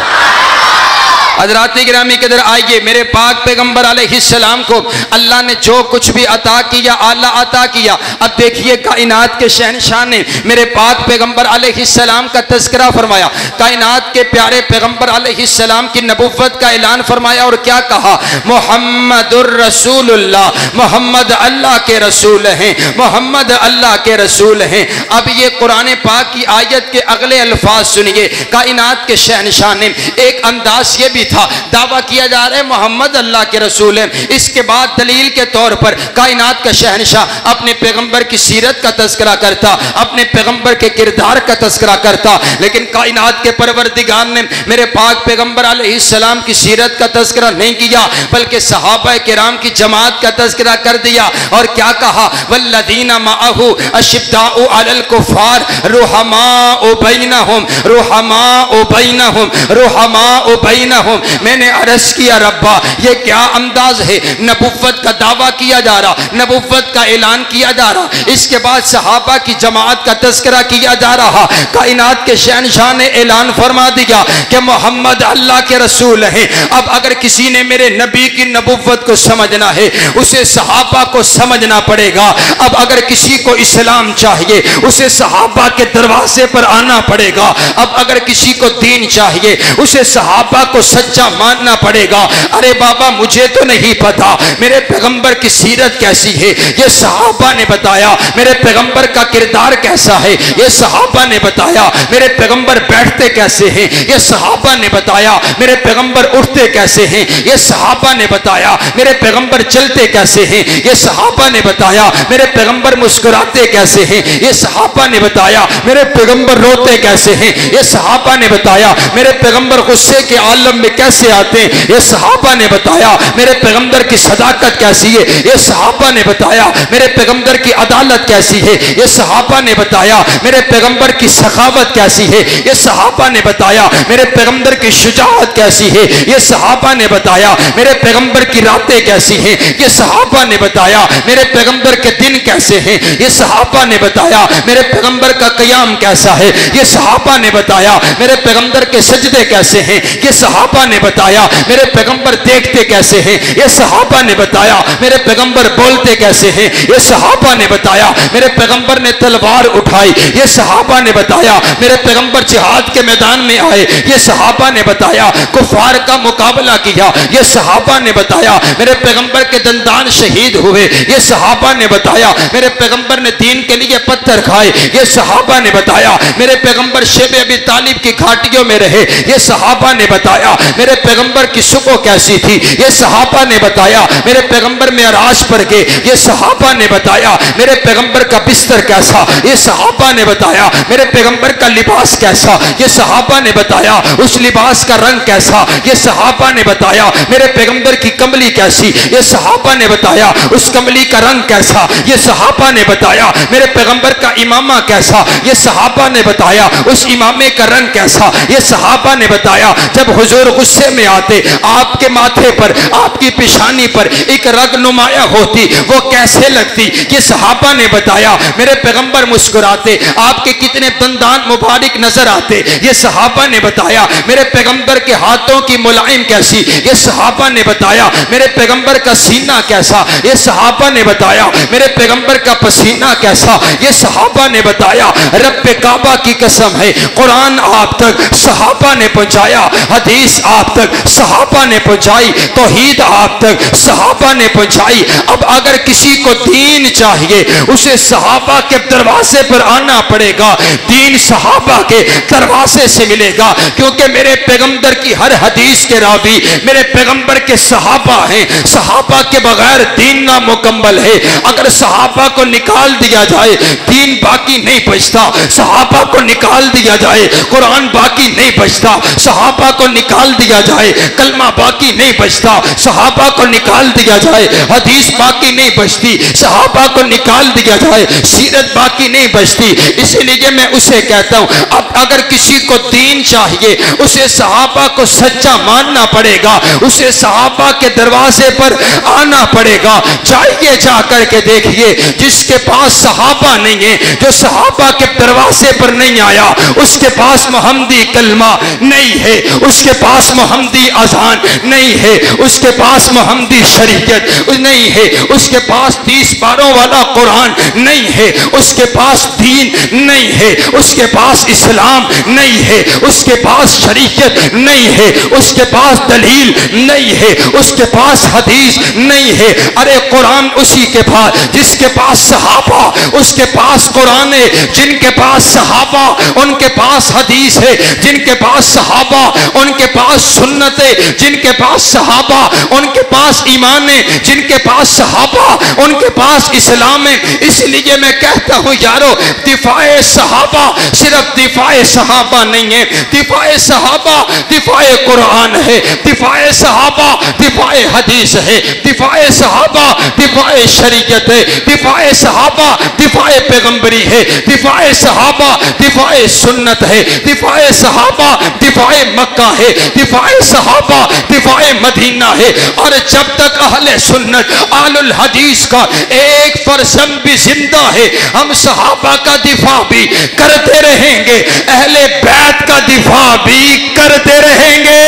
حضرات گرامی قدر آئیے، میرے پاک پیغمبر علیہ السلام کو اللہ نے جو کچھ بھی عطا کیا اعلیٰ عطا کیا۔ اب دیکھیے کائنات کے شہنشاہ نے میرے پاک پیغمبر علیہ السلام کا تذکرہ فرمایا، کائنات کے پیارے پیغمبر علیہ السلام کی نبوت کا اعلان فرمایا اور کیا کہا؟ محمد الرسول اللہ، محمد اللہ کے رسول ہیں، محمد اللہ کے رسول ہیں۔ اب یہ قرآن پاک کی آیت کے اگلے الفاظ سنیے، کائنات کے شہنشاہ نے ایک انداز یہ بھی تھا، دعویٰ کیا جا رہا ہے محمد اللہ کے رسول ہیں، اس کے بعد دلیل کے طور پر کائنات کا شہنشاہ اپنے پیغمبر کی سیرت کا تذکرہ کرتا، اپنے پیغمبر کے کردار کا تذکرہ کرتا، لیکن کائنات کے پروردگار نے میرے پاک پیغمبر علیہ السلام کی سیرت کا تذکرہ نہیں کیا بلکہ صحابہ کرام کی جماعت کا تذکرہ کر دیا اور کیا کہا؟ والذین معہ اشداء علی الکفار رحماء بینہم، رحماء بینہم، رحماء بینہم۔ میں نے عرض کیا ربا یہ کیا انداز ہے؟ نبوت کا دعویٰ کیا جا رہا، نبوت کا اعلان کیا جا رہا، اس کے بعد صحابہ کی جماعت کا تذکرہ کیا جا رہا۔ کائنات کے شہنشاہ نے اعلان فرما دیا کہ محمد اللہ کے رسول ہیں۔ اب اگر کسی نے میرے نبی کی نبوت کو سمجھنا ہے اسے صحابہ کو سمجھنا پڑے گا۔ اب اگر کسی کو اسلام چاہیے اسے صحابہ کے دروازے پر آنا پڑے گا۔ اب اگر کسی کو دین چاہیے اسے صحابہ کو سچا ماننا پڑے گا۔ ارے بابا مجھے تو نہیں پتا میرے پیغمبر کی سیرت کیسی ہے، یہ صحابہ نے بتایا۔ میرے پیغمبر کا کردار کیسا ہے، یہ صحابہ نے بتایا۔ میرے پیغمبر بیٹھتے کیسے ہیں، یہ صحابہ نے بتایا۔ میرے پیغمبر اٹھتے کیسے ہیں، یہ صحابہ نے بتایا۔ میرے پیغمبر چلتے کیسے ہیں، یہ صحابہ نے بتایا۔ میرے پیغمبر مسکراتے کیسے ہیں، یہ صحابہ نے بتایا۔ میرے پیغمبر روتے کیسے ہیں، یہ صحابہ نے بتایا۔ میرے پیغمبر غصے کے عالم میں کیسے آتے ہیں، یہ صحابہ نے بتایا۔ میرے پیغمبر کی صداقت کیسی ہے، یہ صحابہ نے بتایا۔ میرے پیغمبر کی عدالت کیسی ہے، یہ صحابہ نے بتایا۔ میرے پیغمبر کی سخاوت کیسی ہے، یہ صحابہ نے بتایا۔ میرے پیغمبر کی شجاعت کیسی ہے، یہ صحابہ نے بتایا۔ میرے پیغمبر کی راتیں کیسی ہیں، یہ صحابہ نے بتایا۔ میرے پیغمبر کے دن کیسے ہیں، یہ صحابہ نے بتایا۔ میرے پیغمبر کا قیام کیسا ہے، یہ صحابہ نے بتایا۔ میرے پیغمبر کے سجدے کیسے ہیں، یہ صحابہ نے بتایا۔ میرے پیغمبر دیکھتے کیسے ہیں، یہ صحابہ نے بتایا۔ میرے پیغمبر بولتے کیسے ہیں، یہ صحابہ نے بتایا۔ میرے پیغمبر نے تلوار اٹھائی، یہ صحابہ نے بتایا۔ میرے پیغمبر جہاد کے میدان میں آئے، یہ صحابہ نے بتایا۔ کفار کا مقابلہ کیا، یہ صحابہ نے بتایا۔ میرے پیغمبر کے دندان شہید ہوئے، یہ صحابہ نے بتایا۔ میرے پیغمبر نے دین کے لیے پتھر کھائے، یہ صحابہ نے بتایا۔ میرے پیغمبر شیب ابی طالب کی گھاٹیوں میں رہے، یہ صحابہ نے بتایا۔ میرے پیغمبر کی صبح کیسی تھی، یہ صحابہ نے بتایا۔ میرے پیغمبر معراج پر گئے، یہ صحابہ نے بتایا۔ میرے پیغمبر کا بستر کیسا، یہ صحابہ نے بتایا۔ میرے پیغمبر کا لباس کیسا، یہ صحابہ نے بتایا۔ اس لباس کا رنگ کیسا، یہ صحابہ نے بتایا۔ میرے پیغمبر کی کملی کیسی، یہ صحابہ نے بتایا۔ اس کملی کا رنگ کیسا، یہ صحابہ نے بتایا۔ میرے پیغمبر کا امامہ کیسا، یہ صحابہ نے بتایا۔ اس امامے کا رنگ کیسا، یہ صحابہ نے بتایا۔ جب حضور غصے میں آتے آپ کے ماتھے پر، آپ کی پیشانی پر ایک رگ نمایاں ہوتی، وہ کیسے لگتی، یہ صحابہ نے بتایا۔ میرے پیغمبر مسکراتے، آپ کے کتنے دندان مبارک نظر آتے، یہ صحابہ نے بتایا۔ میرے پیغمبر کے ہاتھوں کی ملائم کیسی، یہ صحابہ نے بتایا۔ میرے پیغمبر کا سینہ کیسا، یہ صحابہ نے بتایا۔ میرے پیغمبر کا پسینہ کیسا، یہ صحابہ نے بتایا۔ رب کعبہ کی قسم ہے، قرآن آپ تک صحابہ نے پہنچایا، حدیث آپ تک صحابہ نے پہنچائی، توحید آپ تک صحابہ نے پہنچائی۔ اب اگر کسی کو دین چاہیے اسے صحابہ کے دروازے پر آنا پڑے گا، دین صحابہ کے دروازے سے ملے گا، کیونکہ میرے پیغمبر کی ہر حدیث کے راوی میرے پیغمبر کے صحابہ ہیں۔ صحابہ کے بغیر دین نامکمل ہے۔ اگر صحابہ کو نکال دیا جائے دین باقی نہیں بچتا، صحابہ کو نکال دیا جائے قرآن باقی نہیں بچتا، صحابہ کو نکال دیا جائے کلمہ باقی نہیں بچتا، صحابہ کو نکال دیا جائے حدیث باقی نہیں بچتی، صحابہ کو نکال دیا جائے سیرت باقی نہیں بچتی۔ اسی لیے میں اسے کہتا ہوں اب اگر کسی کو دین چاہیے اسے صحابہ کو سچا ماننا پڑے گا، اسے صحابہ کے دروازے پر آنا پڑے گا۔ جائیے جا کر کے دیکھیے جس کے پاس صحابہ نہیں ہے، جو صحابہ کے دروازے پر نہیں آیا، اس کے پاس محمدی کلمہ نہیں ہے، اس کے پاس محمدی اذان نہیں ہے، اس کے پاس محمدی شریعت نہیں ہے، اس کے پاس 30 پاروں والا قرآن نہیں ہے، اس کے پاس دین نہیں ہے، اس کے پاس اسلام نہیں ہے، اس کے پاس شریعت نہیں ہے، اس کے پاس دلیل نہیں ہے، اس کے پاس حدیث نہیں ہے۔ ارے قرآن اسی کے پاس جس کے پاس صحابہ، اس کے پاس قرآن ہے، جن کے پاس صحابہ ان کے پاس حدیث ہے، جن کے پاس صحابہ ان کے پاس سنت ہے، جن کے پاس صحابہ ان کے پاس ایمان ہے، جن کے پاس صحابہ ان کے پاس اسلام ہے۔ اس لیے میں کہتا ہوں یارو دفاع صحابہ صرف دفاع صحابہ نہیں ہے، دفاع صحابہ دفاع قرآن ہے، دفاع صحابہ دفاع حدیث ہے، دفاع صحابہ دفاع شریعت ہے، دفاع صحابہ دفاع پیغمبری ہے، دفاع صحابہ دفاع سنت ہے، دفاع صحابہ دفاع مکہ ہے، دفاع صحابہ دفاع مدینہ ہے۔ اور جب تک اہل سنت اہل الحدیث کا ایک فرزند بھی زندہ ہے ہم صحابہ کا دفاع بھی کرتے رہیں گے، اہل بیت کا دفاع بھی کرتے رہیں گے۔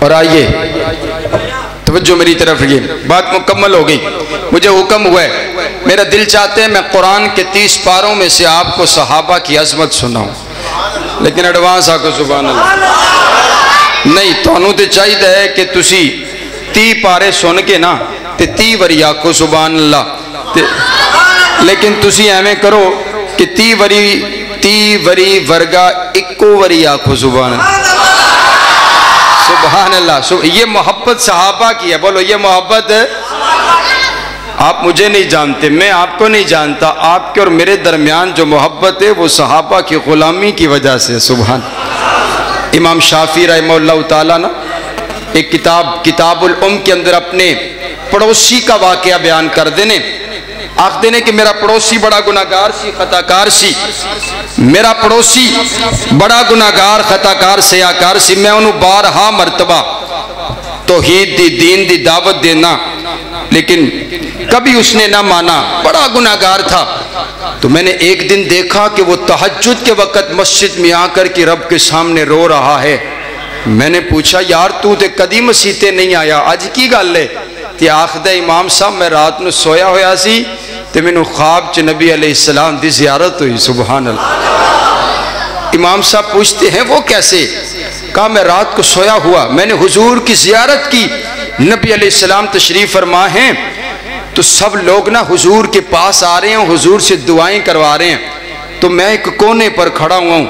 اور آئیے توجہ میری طرف یہ بات مکمل ہو گئی، مجھے حکم ہوا ہے، میرا دل چاہتے ہیں میں قرآن کے 30 پاروں میں سے آپ کو صحابہ کی عظمت سناؤں، لیکن ایڈوانس آکو سبحان اللہ نہیں تو تے چاہیے ہے کہ تسی 30 پارے سن کے نا تے 30 وری آکو سبحان اللہ، لیکن تسی ایویں کرو کہ 30 وری ورگا اکو وری آکو سبحان اللہ سبحان اللہ۔ یہ محبت صحابہ کی ہے، بولو یہ محبت ہے۔ آپ مجھے نہیں جانتے، میں آپ کو نہیں جانتا، آپ کے اور میرے درمیان جو محبت ہے وہ صحابہ کی غلامی کی وجہ سے۔ سبحان امام شافعی رحمہ اللہ تعالیٰ نا ایک کتاب الام کے اندر اپنے پڑوسی کا واقعہ بیان کر دینے، آخ دینے کہ میرا پڑوسی بڑا گناہگار سی، خطاکار سی، میرا پڑوسی بڑا گناہگار خطاکار سیاکار سی، میں انہوں بارہا مرتبہ توحید دی دین دی دعوت دینا لیکن کبھی اس نے نہ مانا، بڑا گناہگار تھا۔ تو میں نے ایک دن دیکھا کہ وہ تہجد کے وقت مسجد میں آ کر کے رب کے سامنے رو رہا ہے۔ میں نے پوچھا یار تو تے کدی مسیتے نہیں آیا، آج کی گل ہے؟ تے آخدہ امام صاحب میں رات نو سویا ہویا سی تے میں نو خواب چ نبی علیہ السلام دی زیارت ہوئی۔ سبحان اللہ۔ امام صاحب پوچھتے ہیں وہ کیسے؟ کہا میں رات کو سویا ہوا، میں نے حضور کی زیارت کی، نبی علیہ السلام تشریف فرما ہیں تو سب لوگ نا حضور کے پاس آ رہے ہیں، حضور سے دعائیں کروا رہے ہیں، تو میں ایک کونے پر کھڑا ہوا ہوں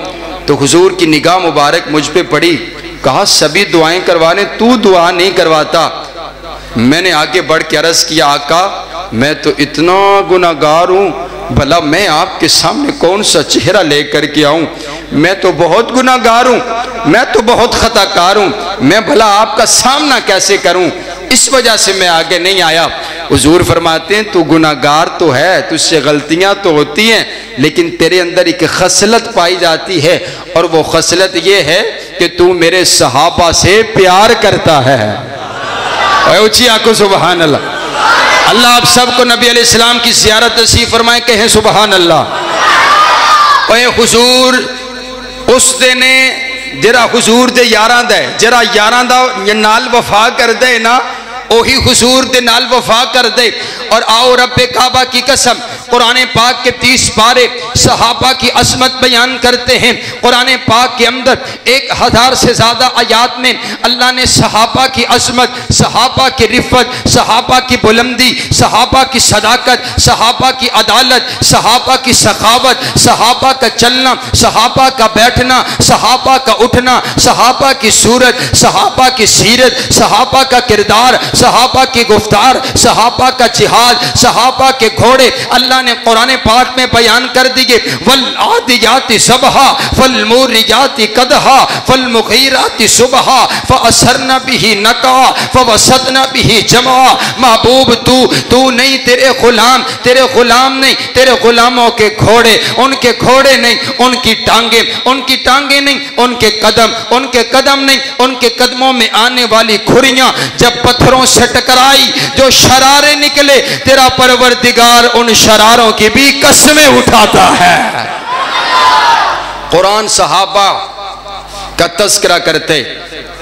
تو حضور کی نگاہ مبارک مجھ پہ پڑی، کہا سبھی دعائیں کروا رہے ہیں تو دعا نہیں کرواتا۔ میں نے آگے بڑھ کے عرض کیا آقا میں تو اتنا گناہگار ہوں، بھلا میں آپ کے سامنے کون سا چہرہ لے کر کے آؤں، میں تو بہت گناہگار ہوں، میں تو بہت خطاکار ہوں، میں بھلا آپ کا سامنا کیسے کروں؟ اس وجہ سے میں آگے نہیں آیا۔ حضور فرماتے ہیں تو گناہگار تو ہے، تجھ سے غلطیاں تو ہوتی ہیں، لیکن تیرے اندر ایک خصلت پائی جاتی ہے، اور وہ خصلت یہ ہے کہ تو میرے صحابہ سے پیار کرتا ہے۔ اونچی آنکھوں سبحان اللہ۔ اللہ آپ سب کو نبی علیہ السلام کی زیارت نصیب فرمائے، کہیں سبحان اللہ۔ اے حضور اس دن جرا حضور دے یاراں دا ہے، جرا یاراں دا نال وفا کر دے نا اوہی حضور دے نال وفا کر دے۔ اور آؤ رب کعبہ کی قسم، قرآن پاک کے 30 پارے صحابہ کی عظمت بیان کرتے ہیں۔ قرآن پاک کے اندر 1000 سے زیادہ آیات میں اللہ نے صحابہ کی عظمت، صحابہ کی رفت، صحابہ کی بلندی، صحابہ کی صداقت، صحابہ کی عدالت، صحابہ کی سخاوت، صحابہ کا چلنا، صحابہ کا بیٹھنا، صحابہ کا اٹھنا، صحابہ کی صورت، صحابہ کی سیرت، صحابہ کا کردار، صحابہ کی گفتار، صحابہ کا جہاد، صحابہ کے گھوڑے اللہ نے قرآن پاک میں بیان کر دیے۔ والعادیات ضبحا فالموریات قدحا فالمغیرات صبحا فاثرن به نقعا فوسطن به جمعا۔ محبوب تو نہیں، تیرے غلام نہیں، تیرے غلاموں کے گھوڑے، ان کے گھوڑے نہیں، ان کی ٹانگیں نہیں، ان کے قدم نہیں، ان کے قدموں میں آنے والی کھریاں جب پتھروں سے ٹکرائی جو شرارے نکلے، تیرا پروردگار ان شراروں کی بھی قسمیں اٹھاتا ہے۔ قرآن صحابہ کا تذکرہ کرتے،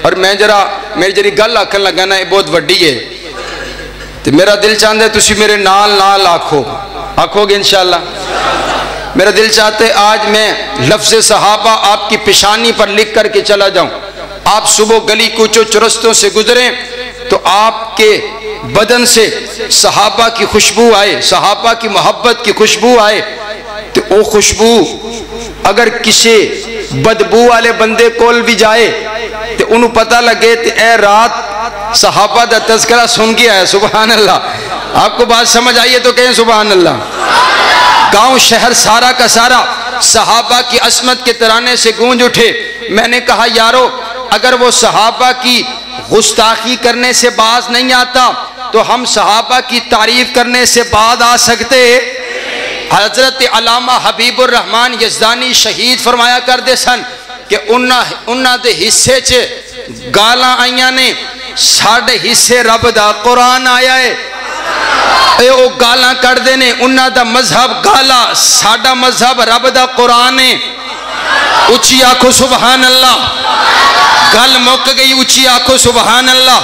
اور میری جری گل آکھن لگا نا یہ بہت وڈی ہے، تو میرا دل چاہتا ہے تسی میرے نال آکھو گے انشاءاللہ۔ میرا دل چاہتا ہے آج میں لفظ صحابہ آپ کی پیشانی پر لکھ کر کے چلا جاؤں۔ آپ صبح گلی کوچوں چرستوں سے گزریں تو آپ کے بدن سے صحابہ کی خوشبو آئے، صحابہ کی محبت کی خوشبو آئے، تو وہ خوشبو اگر کسی بدبو والے بندے کول بھی جائے تو انہوں پتہ لگے کہ اے رات صحابہ دا تذکرہ سن گیا ہے۔ سبحان اللہ۔ آپ کو بات سمجھ آئیے تو کہیں سبحان اللہ۔ گاؤں شہر سارا کا سارا صحابہ کی عظمت کے ترانے سے گونج اٹھے۔ میں نے کہا یارو اگر وہ صحابہ کی گستاخی کرنے سے باز نہیں آتا تو ہم صحابہ کی تعریف کرنے سے باز آ سکتے۔ حضرت علامہ حبیب الرحمن یزدانی شہید فرمایا کر دے سن کہ انہاں دے حصے چے گالاں آئیاں نے، ساڑھے حصے رب دا قرآن آیا ہے۔ اے او گالاں کر دینے، انہاں دا مذہب گالا، ساڑھا مذہب رب دا قرآن ہے۔ اچھی آنکھو سبحان اللہ۔ گل مک گئی، اچھی آنکھو سبحان اللہ۔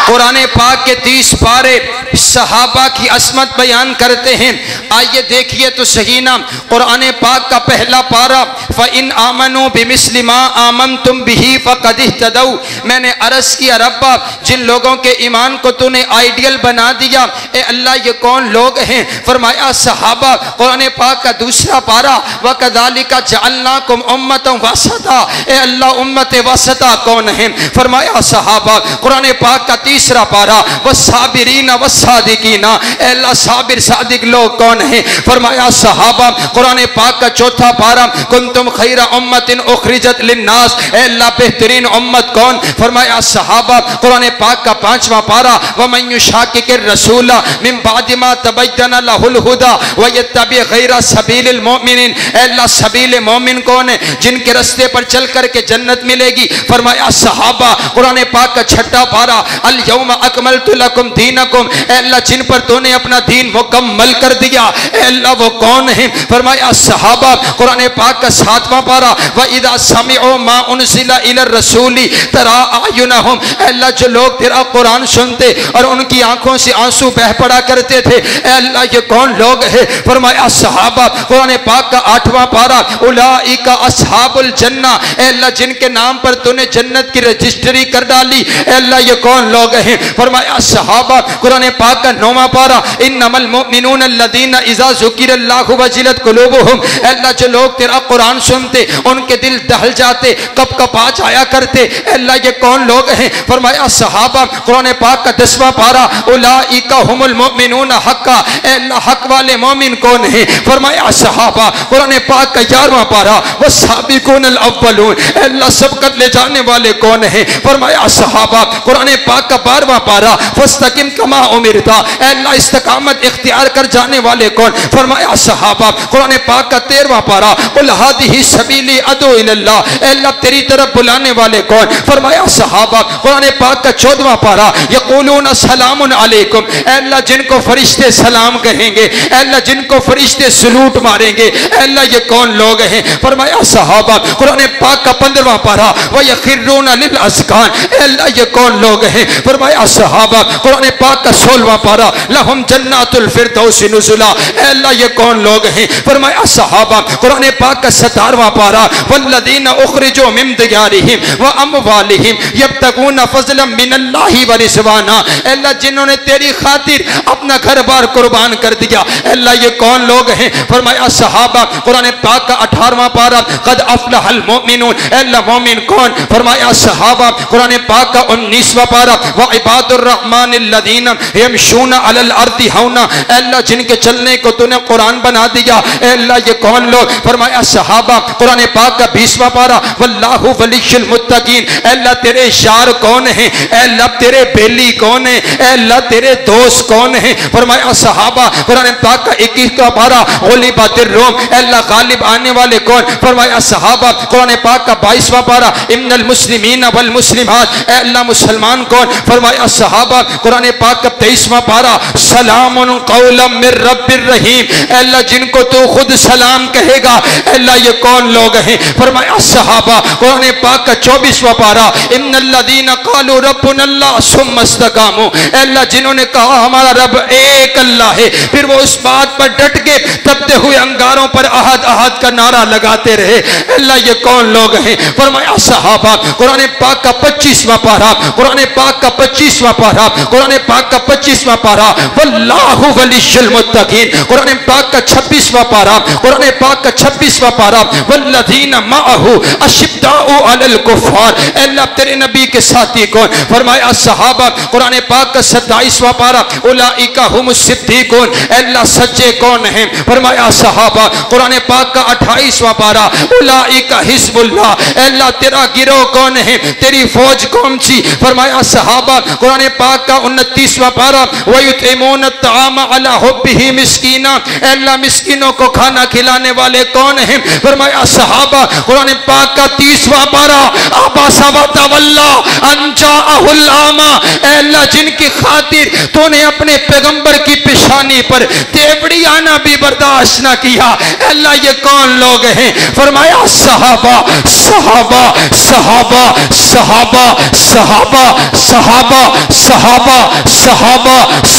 قرآن پاک کے 30 پارے صحابہ کی عظمت بیان کرتے ہیں۔ آئیے دیکھیے تو صحیح نا، قرآن پاک کا پہلا پارہ فَإِنْ آمَنُوا بِمِثْلِ مَا آمَنْتُمْ بِهِ فَقَدْ اهْتَدَوْا۔ میں نے عرض کیا ربا جن لوگوں کے ایمان کو تو نے آئیڈیل بنا دیا، اے اللہ یہ کون لوگ ہیں؟ فرمایا صحابہ۔ قرآن پاک کا دوسرا پارہ وَكَذَلِكَ جَعَلْنَاكُمْ أُمَّةً وَسَطًا۔ اے اللہ امت وسطا کون ہیں؟ فرمایا صحابہ۔ قرآن پاک کا تیسرا پارہ والصابرین والصادقین۔ اے اللہ صابر صادق لوگ کون ہیں؟ فرمایا صحابہ۔ قرآن پاک کا چوتھا پارہ کنتم خیر امت اخرجت للناس۔ اے اللہ بہترین امت کون؟ فرمایا صحابہ۔ قرآن پاک کا پانچواں پارہ ومن یشاقق الرسول من بعد ما تبین له الہدی ویتبع غیر سبیل المؤمنین۔ اے اللہ سبیل مومن کون ہے؟ جن کے رستے پر چل کر کے جنت ملے گی۔ فرمایا صحابہ۔ قرآن پاک کا چھٹا پارہ الیوم اکملت لکم دینکم۔ اے اللہ جن پر تو نے اپنا دین مکمل کر دیا، اے اللہ وہ کون ہیں؟ فرمایا صحابہ۔ قرآن پاک کا ساتواں پارہ وَإِذَا سَمِعُوا مَا أُنزِلَ إِلَى الرَّسُولِ تَرَىٰ أَعْيُنَهُمْ۔ اے اللہ جو لوگ تیرا قرآن سنتے اور ان کی آنکھوں سے آنسو بہ پڑا کرتے تھے، اے اللہ یہ کون لوگ ہیں؟ فرمایا صحابہ۔ قرآن پاک کا آٹھواں پارہ اولئک اصحاب الجنہ۔ اے اللہ جن کے نام پر تو نے جنت کی رجسٹری کر ڈالی، اے اللہ یہ کون لوگ ہیں؟ فرمایا صحابہ۔ قرآن پاک کا نوواں پارہ انما المؤمنون الذین اذا ذکر اللہ وجلت قلوبہم۔ اے اللہ جو لوگ تیرا قرآن سنتے ان کے دل دہل جاتے، کپ کپا جایا کرتے، اے اللہ یہ کون لوگ ہیں؟ فرمایا صحابہ۔ قرآن پاک کا 10واں پارہ اولئک هم المؤمنون حقا۔ اے اللہ حق والے مومن کون ہیں؟ فرمایا صحابہ۔ قرآن پاک کا 11واں پارہ والسابقون الاولون۔ اے اللہ سبقت لے جانے والے کون ہیں؟ فرمایا صحابہ۔ قرآن پاک کا 12واں پارہ فاستقم کما امرتا، اے اللہ استقامت اختیار کر جانے والے کون؟ فرمایا صحابہ۔ قرآن پاک کا 13واں پارہ قل ھذہ سبیلی ادعو الی اللہ، اے اللہ تیری طرف بلانے والے کون؟ فرمایا صحابہ۔ قرآن پاک کا 14واں پارہ یقولون سلام علیکم، اے اللہ جن کو فرشتے سلام کہیں گے، اے اللہ جن کو فرشتے سلوٹ ماریں گے، اے اللہ یہ کون لوگ ہیں؟ فرمایا صحابہ۔ قرآن پاک کا 15واں پارہ وَيَخِرُّونَ لِلْأَذْقَانِ، اے اللہ یہ کون لوگ ہیں؟ فرمایا صحابہ۔ قرآن پاک کا 16واں پارہ لَهُمْ جَنَّاتُ الْفِرْدَوْسِ نُزُلًا، اے اللہ یہ کون لوگ ہیں؟ فرمایا صحابہ۔ قرآن پاک کا 17واں پارہ وَالَّذِينَ أُخْرِجُوا مِنْ دِيَارِهِمْ وَأَمْوَالِهِمْ يَبْتَغُونَ فَضْلًا مِنَ اللَّهِ وَرِضْوَانًا، اے اللہ جنہوں نے تیری خاطر اپنا گھر بار قربان کر دیا، اے اللہ یہ کون لوگ ہیں؟ فرمایا صحابہ۔ قرآن پاک کا 18واں پارہ قد افلح المؤمنون، اے اللہ مومن کون؟ فرمایا صحابہ۔ قرآن پاک کا 19واں پارہ وعباد الرحمن الذین یمشون علی الارض ہونا، اے اللہ جن کے چلنے کو تو نے قرآن بنا دیا، اے اللہ یہ کون لوگ؟ فرمایا صحابہ۔ قرآن پاک کا 20واں پارہ واللہ ولی المتقین، اے اللہ تیرے یار کون ہیں؟ اے اللہ تیرے بیلی کون ہیں؟ اے اللہ تیرے دوست کون ہیں؟ فرمایا صحابہ۔ قرآن پاک کا 21واں پارہ غلبت الروم، اے اللہ غالب آنے والے کون؟ فرمایا صحابہ۔ قرآن پاک کا 22واں پارہ ان المسلمین والمسلمات، اے اللہ مسلمان کون؟ فرمایا صحابہ۔ قرآن پاک کا 23واں پارہ سلام قولا من رب الرحیم، اے اللہ جن کو تو خود سلام کہے گا، اے اللہ یہ کون لوگ ہیں؟ فرمایا صحابہ۔ قرآن پاک کا 24واں پارہ ان الذین قالوا ربنا اللہ ثم استقاموا، اے اللہ جنہوں نے کہا ہمارا رب ایک اللہ ہے، پھر وہ اس بات پر ڈٹ کے تپتے ہوئے انگاروں پر احد احد کا نعرہ لگاتے رہے، اے اللہ یہ کون لوگ ہیں؟ فرمایا صحابہ۔ قرآن پاک کا 25واں پارہ قرآن پاک کا 25واں پارہ قرآن پاک کا 25واں پارہ واللہ ولی المتقین، قرآن پاک کا 26واں پارہ قرآن پاک کا 26واں پارہ والذین معہ اشداء علی الکفار، اے اللہ تیرے نبی کے ساتھی کون؟ فرمایا صحابہ۔ قرآن پاک کا 27واں پارہ اولئک هم الصدیقون، اے اللہ سچے کون ہیں؟ فرمایا صحابہ۔ قرآن پاک کا 28واں پارہ اولئک حزب اللہ، اے اللہ تیرا گروہ کون ہے؟ تیری فوج کون سی؟ فرمایا صحابہ۔ قرآن پاک کا 29واں پارہ وَيُطْعِمُونَ الطَّعَامَ عَلَى حُبِّهِ مِسْكِينًا، اے اللہ مسکینوں کو کھانا کھلانے والے کون ہیں؟ فرمایا صحابہ۔ قرآن پاک کا 30واں پارہ عَبَسَ وَتَوَلَّى أَن جَاءَهُ الْأَعْمَى، اے اللہ جن کی خاطر تو نے اپنے پیغمبر کی پیشانی پر دیوڑی آنا بھی برداشت نہ کیا، اے اللہ یہ کون لوگ ہیں؟ فرمایا صحابہ صحابہ صحابہ صحابہ صحابہ صحابہ صحابہ صحابہ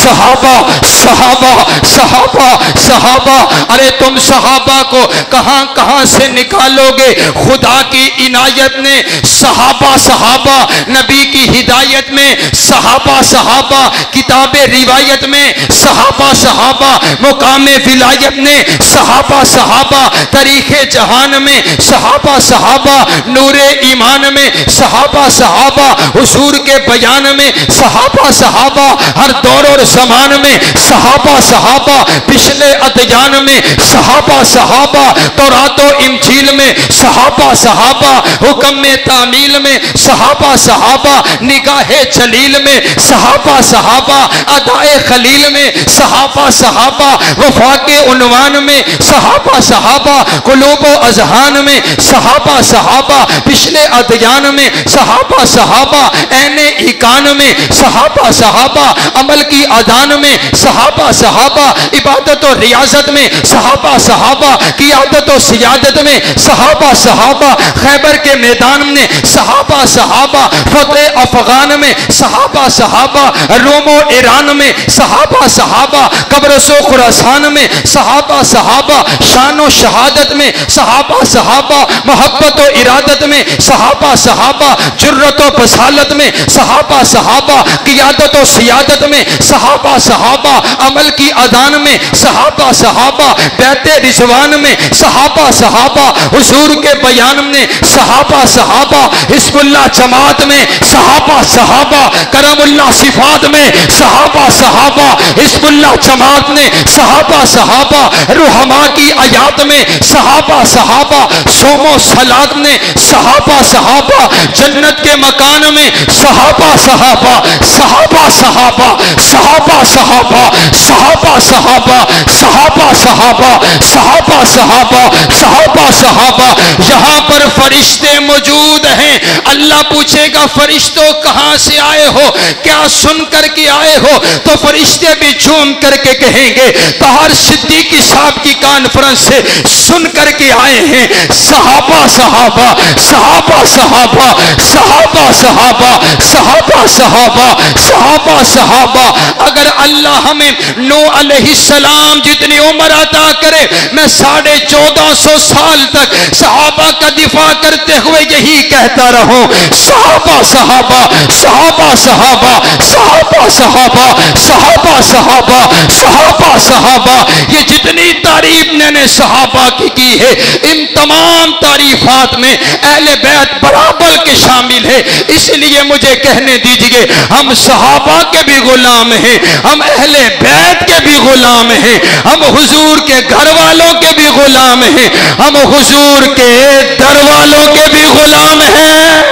صحابہ صحابہ صحابہ صحابہ۔ ارے تم صحابہ کو کہاں کہاں سے نکالو گے؟ خدا کی عنایت نے صحابہ صحابہ، نبی کی ہدایت میں صحابہ صحابہ، کتاب روایت میں صحابہ صحابہ، مقام ولایت نے صحابہ صحابہ، تاریخ جہان میں صحابہ صحابہ، نور ایمان میں صحابہ صحابہ، حضور کے بیان میں صحابہ صحابہ، ہر دور اور زمان میں صحابہ صحابہ، پچھلے ادیان میں صحابہ صحابہ، تورات و انجیل میں صحابہ صحابہ، حکم تعمیل میں صحابہ صحابہ، نگاہ جلیل میں صحابہ صحابہ، ادائے خلیل میں صحابہ صحابہ، وفاق عنوان میں صحابہ صحابہ، قلوب و اذہان میں صحابہ صحابہ، پچھلے ادیان میں صحابہ صحابہ، عین ایقان میں صحابہ صحابہ، عمل کی ادان میں صحابہ صحابہ، عبادت و ریاضت میں صحابہ صحابہ، قیادت و سیادت میں صحابہ صحابہ، خیبر کے میدان میں صحابہ صحابہ، فتح افغان میں صحابہ صحابہ، روم و ایران میں صحابہ صحابہ، قبرص و خراسان میں صحابہ صحابہ، شان و شہادت میں صحابہ صحابہ، محبت و ارادت میں صحابہ صحابہ، جرت و بصالت میں صحابہ صحابہ، قیادت و سیادت میں صحابہ صحابہ، عمل کی ادان میں صحابہ صحابہ، بیت رضوان میں صحابہ صحابہ، حضور کے بیان میں صحابہ صحابہ، حزب اللہ جماعت میں صحابہ صحابہ، کرم اللہ صفات میں صحابہ صحابہ، حزب اللہ جماعت میں صحابہ صحابہ، رحماء کی آیات میں صحابہ صحابہ صحابہ، صوم و صلات نے صحابہ صحابہ، جنت کے مکان میں صحابہ صحابہ صحابہ صحابہ صحابہ صحابہ صحابہ صحابہ صحابہ صحابہ صحابہ صحابہ صحابہ صحابہ۔ یہاں پر فرشتے موجود ہیں، اللہ پوچھے گا فرشتوں کہاں سے آئے ہو، کیا سن کر کے آئے ہو؟ تو فرشتے بھی جھوم کر کے کہیں گے طاہر صدیقی صاحب کی کانفرنس سے سن کر کے آئے ہیں، صحابہ صحابہ صحابہ صحابہ صحابہ صحابہ صحابہ صحابہ صحابہ صحابہ۔ اگر اللہ ہمیں نوح علیہ السلام جتنی عمر عطا کرے، میں 1450 سال تک صحابہ کا دفاع کرتے ہوئے یہی کہتا رہوں، صحابہ صحابہ صحابہ صحابہ صحابہ صحابہ صحابہ صحابہ صحابہ صحابہ۔ یہ جتنی تعریف میں نے صحابہ کی ہے، ان تمام تعریفات میں اہل بیت برابر کے شامل ہے۔ اس لیے مجھے کہنے دیجئے، ہم صحابہ کے بھی غلام ہیں، ہم اہل بیت کے بھی غلام ہیں، ہم حضور کے گھر والوں کے بھی غلام ہیں، ہم حضور کے در والوں کے بھی غلام ہیں۔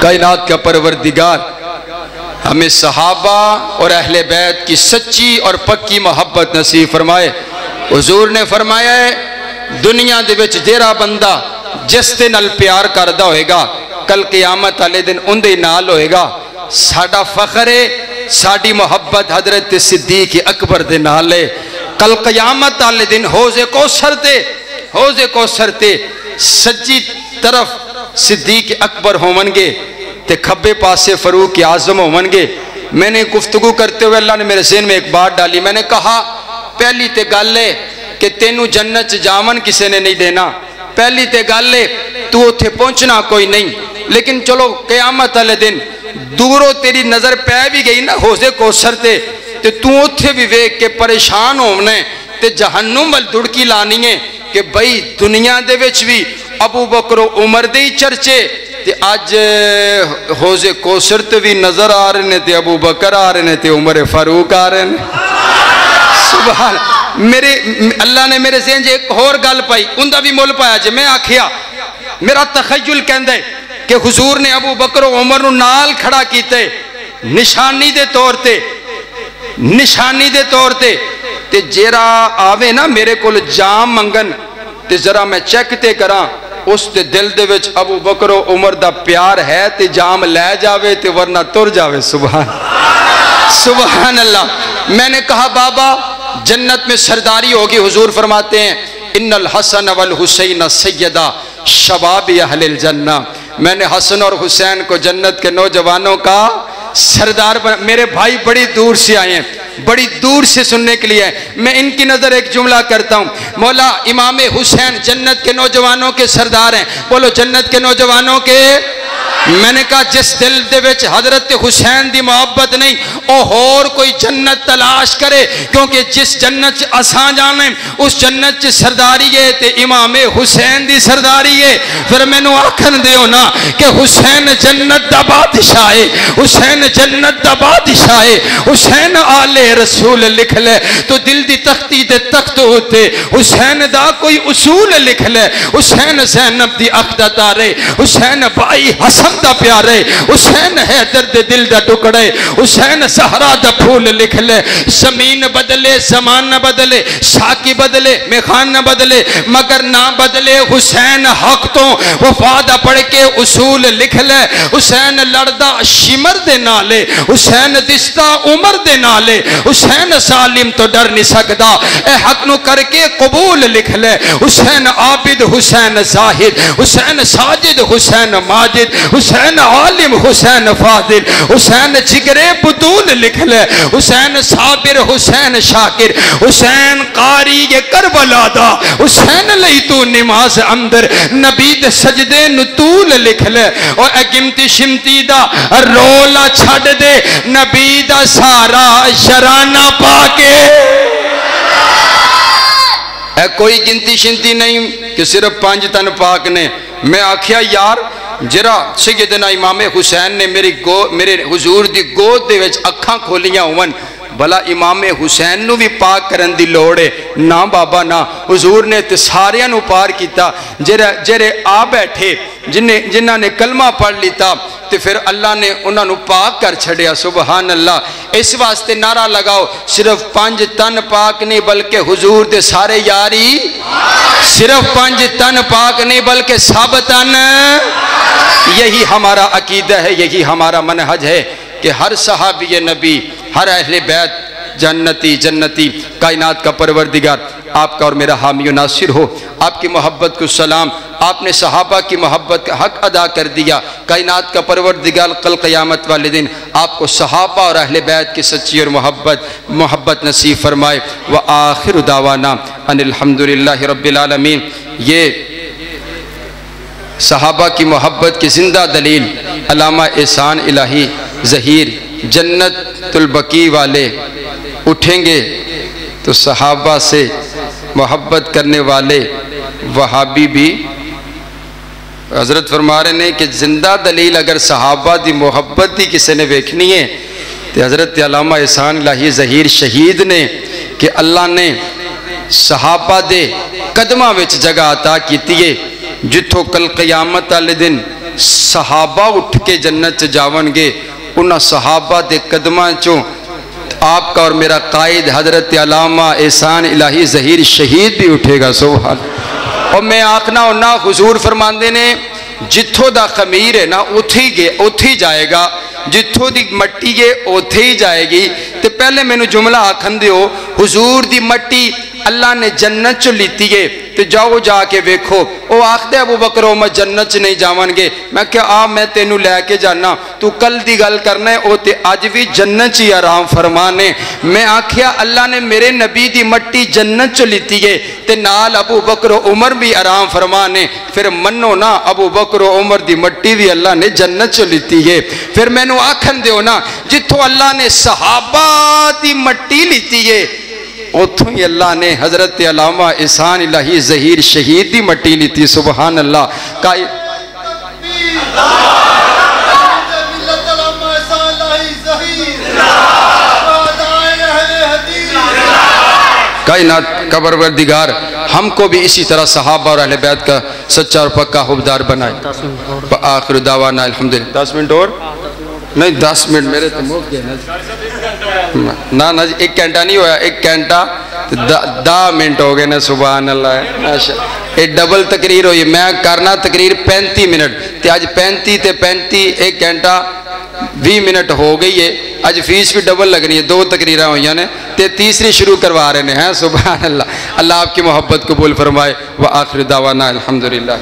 کائنات کا پروردگار ہمیں صحابہ اور اہل بیت کی سچی اور پکی محبت نصیب فرمائے۔ حضور نے فرمایا ہے دنیا دے وچ جیڑا بندہ جس دے نال پیار کردہ ہوئے گا کل قیامت والے دن ان دے نال ہوئے گا۔ ساڈا فخر ہے، ساڈی محبت حضرت صدیق اکبر دے نال ہے۔ کل قیامت والے دن حوض کوثر تے سجی طرف صدیق اکبر ہون گے تے کھبے پاسے فاروق اعظم ہون گے۔ میں نے گفتگو کرتے ہوئے اللہ نے میرے ذہن میں ایک بات ڈالی، میں نے کہا پہلی تے گل ہے کہ تینوں جنت جاون کسے نے نہیں دینا، پہلی تے گل ہے تو اتھے پہنچنا کوئی نہیں، لیکن چلو قیامت والے دن دوروں تیری نظر پہ بھی گئی نا حوض کوثر تے تو اتھے بھی ویکھ کے پریشان ہونے تے جہنم وال دڑکی لانی ہے کہ بھئی دنیا دے وچ بھی ابو بکر و عمر دے ہی چرچے تے آج حوض کوثر تے بھی نظر آ رہے نے تے ابو بکر آ رہے نے تے عمر فاروق آ رہے نے۔ سبحان اللہ نے میرے ذہن جے ایک اور گل پائی اندہ بھی مول پایا جے میں آکھیا میرا تخیل کہندہ ہے کہ حضور نے ابو بکر و عمر نو نال کھڑا کیتے نشانی دے طور تے جیرا آوے نا میرے کول جام منگن تے ذرا میں چیک تے کراں اس تے دل دے وچ ابو بکر و عمر دا پیار ہے تے جام لے جاوے تے ورنہ تر جاوے۔ سبحان اللہ۔ میں نے کہا بابا جنت میں سرداری ہوگی، حضور فرماتے ہیں ان الحسن والحسین سیدہ شباب اہل الجنہ۔ میں نے حسن اور حسین کو جنت کے نوجوانوں کا سردار بنا۔ میرے بھائی بڑی دور سے آئے ہیں، بڑی دور سے سننے کے لیے، میں ان کی نظر ایک جملہ کرتا ہوں، مولا امام حسین جنت کے نوجوانوں کے سردار ہیں، بولو جنت کے نوجوانوں کے۔ میں نے کہا جس دل دے وچ حضرت حسین دی محبت نہیں او اور کوئی جنت تلاش کرے، کیونکہ جس جنت اساں جانے اس جنت سرداری ہے تے امام حسین دی سرداری ہے۔ پھر میں نو آکھن دیو نا کہ حسین جنت دا بادشاہ ہے، حسین جنت دا بادشاہ ہے، حسین آل رسول لکھ لے تو دل دی تختی دے تخت ہوتے حسین دا کوئی اصول لکھ لے، حسین زینب دی عقدہ تارے، حسین بھائی حسن دا پیارے، حسین حیدر دے دل دا ٹکڑے، حسین زہرا دا پھول لکھ لے۔ زمین بدلے زمان نہ بدلے، ساکی بدلے میخان نہ بدلے، مگر نہ بدلے حسین حق تو وفادہ پڑھ کے اصول لکھ لے۔ حسین لڑدہ شمر دے نالے، حسین دستہ عمر دے نالے، حسین ظالم تو ڈر نہیں سکدا، اے حق نو کر کے قبول لکھ لے۔ حسین عابد حسین زاہد، حسین ساجد حسین ماجد، حسین عالم حسین فاضل، حسین جگرے بطول لکھ لے۔ حسین صابر حسین شاکر، حسین قاری کربلا دا، حسین لئی تو نماز اندر نبی دے سجدے نطول لکھ لے۔ اور اے گمتی شمتی دا رولا چھڑ دے نبی دا سارا شرانہ پاکے۔ اے کوئی گنتی شنتی نہیں کہ صرف 5 تن پاک نے۔ میں آکھیا یار جرا سیدنا امام حسین نے میرے حضور دی گود دے وچ اکھاں کھولیاں ہون بھلا امام حسین نو بھی پاک کرن دی لوڑ ہے نا بابا نا حضور نے تے ساریاں نو پار کیتا جڑے آ بیٹھے جنہاں نے کلمہ پڑھ لیتا تے پھر اللہ نے انہاں نو پاک کر چھڑیا سبحان اللہ اس واسطے نعرہ لگاؤ صرف 5 تن پاک نہیں بلکہ حضور دے سارے یاری صرف 5 تن پاک نہیں بلکہ سب تن یہی ہمارا عقیدہ ہے یہی ہمارا منہج ہے کہ ہر صحابی نبی ہر اہل بیت جنتی جنتی کائنات کا پروردگار آپ کا اور میرا حامی و ناصر ہو آپ کی محبت کو سلام آپ نے صحابہ کی محبت کا حق ادا کر دیا کائنات کا پروردگار کل قیامت والے دن آپ کو صحابہ اور اہل بیت کی سچی اور محبت نصیب فرمائے وآخر دعوانا ان الحمدللہ رب العالمین یہ صحابہ کی محبت کی زندہ دلیل علامہ احسان الہی ظہیر جنت البقیع والے اٹھیں گے تو صحابہ سے محبت کرنے والے وہابی بھی حضرت فرما رہے ہیں کہ زندہ دلیل اگر صحابہ دی محبت دی کسی نے ویکھنی ہے تو حضرت علامہ احسان الہی ظہیر شہید نے کہ اللہ نے صحابہ دے قدمہ وچ جگہ عطا کیتی ہے جتھوں کل قیامت والے دن صحابہ اٹھ کے جنت جاون گے انہاں صحابہ دے قدمہ چوں آپ کا اور میرا قائد حضرت علامہ احسان الہی ظہیر شہید بھی اٹھے گا سبحان اور میں آکھنا ہونا حضور فرماندے نے جتھوں دا خمیر ہے نا اتھی جائے گا جتھوں دی مٹی ہے اتھے ہی جائے گی تے پہلے میں نے جملہ آکھن دے ہو حضور دی مٹی اللہ نے جنت چو لیتی ہے تو جاؤ جا کے ویکھو او آخدے ابو بکر عمر جنت چ نہیں جاون گے میں کہا میں تینو لے کے جانا تو کل دی گل کرنا ہے او تے اج بھی جنت چ آرام فرمانے میں آکھیا اللہ نے میرے نبی دی مٹی جنت چ لیتی ہے تے نال ابو بکر عمر بھی آرام فرمانے پھر منو نا ابو بکر عمر دی مٹی بھی اللہ نے جنت چ لیتی ہے پھر میں نو آکھن دیو نا جتھوں اللہ نے صحابہ دی مٹی لیتی ہے اتھوں ہی اللہ نے حضرت علامہ احسان الہی ظہیر شہید دی مٹی لیتی سبحان اللہ کائنات کا پروردگار ہم کو بھی اسی طرح صحابہ اور اہل بیت کا سچا اور پکا حبدار بنائے آخر دعوانا الحمدللہ 10 منٹ اور نہیں 10 منٹ میرے تو موقع گئے نا ایک گھنٹہ نہیں ہویا 1 گھنٹہ 10 منٹ ہو گئے نا سبحان اللہ ایک ڈبل تقریر ہوئی میں کرنا تقریر 35 منٹ تے آج 35 تے 35 1 گھنٹہ 20 منٹ ہو گئی ہے آج فیس بھی ڈبل لگ رہی ہے 2 تقریریں ہوئی ہیں تے تیسری شروع کروا رہے ہیں سبحان اللہ اللہ آپ کی محبت قبول فرمائے وآخر دعوانا الحمدللہ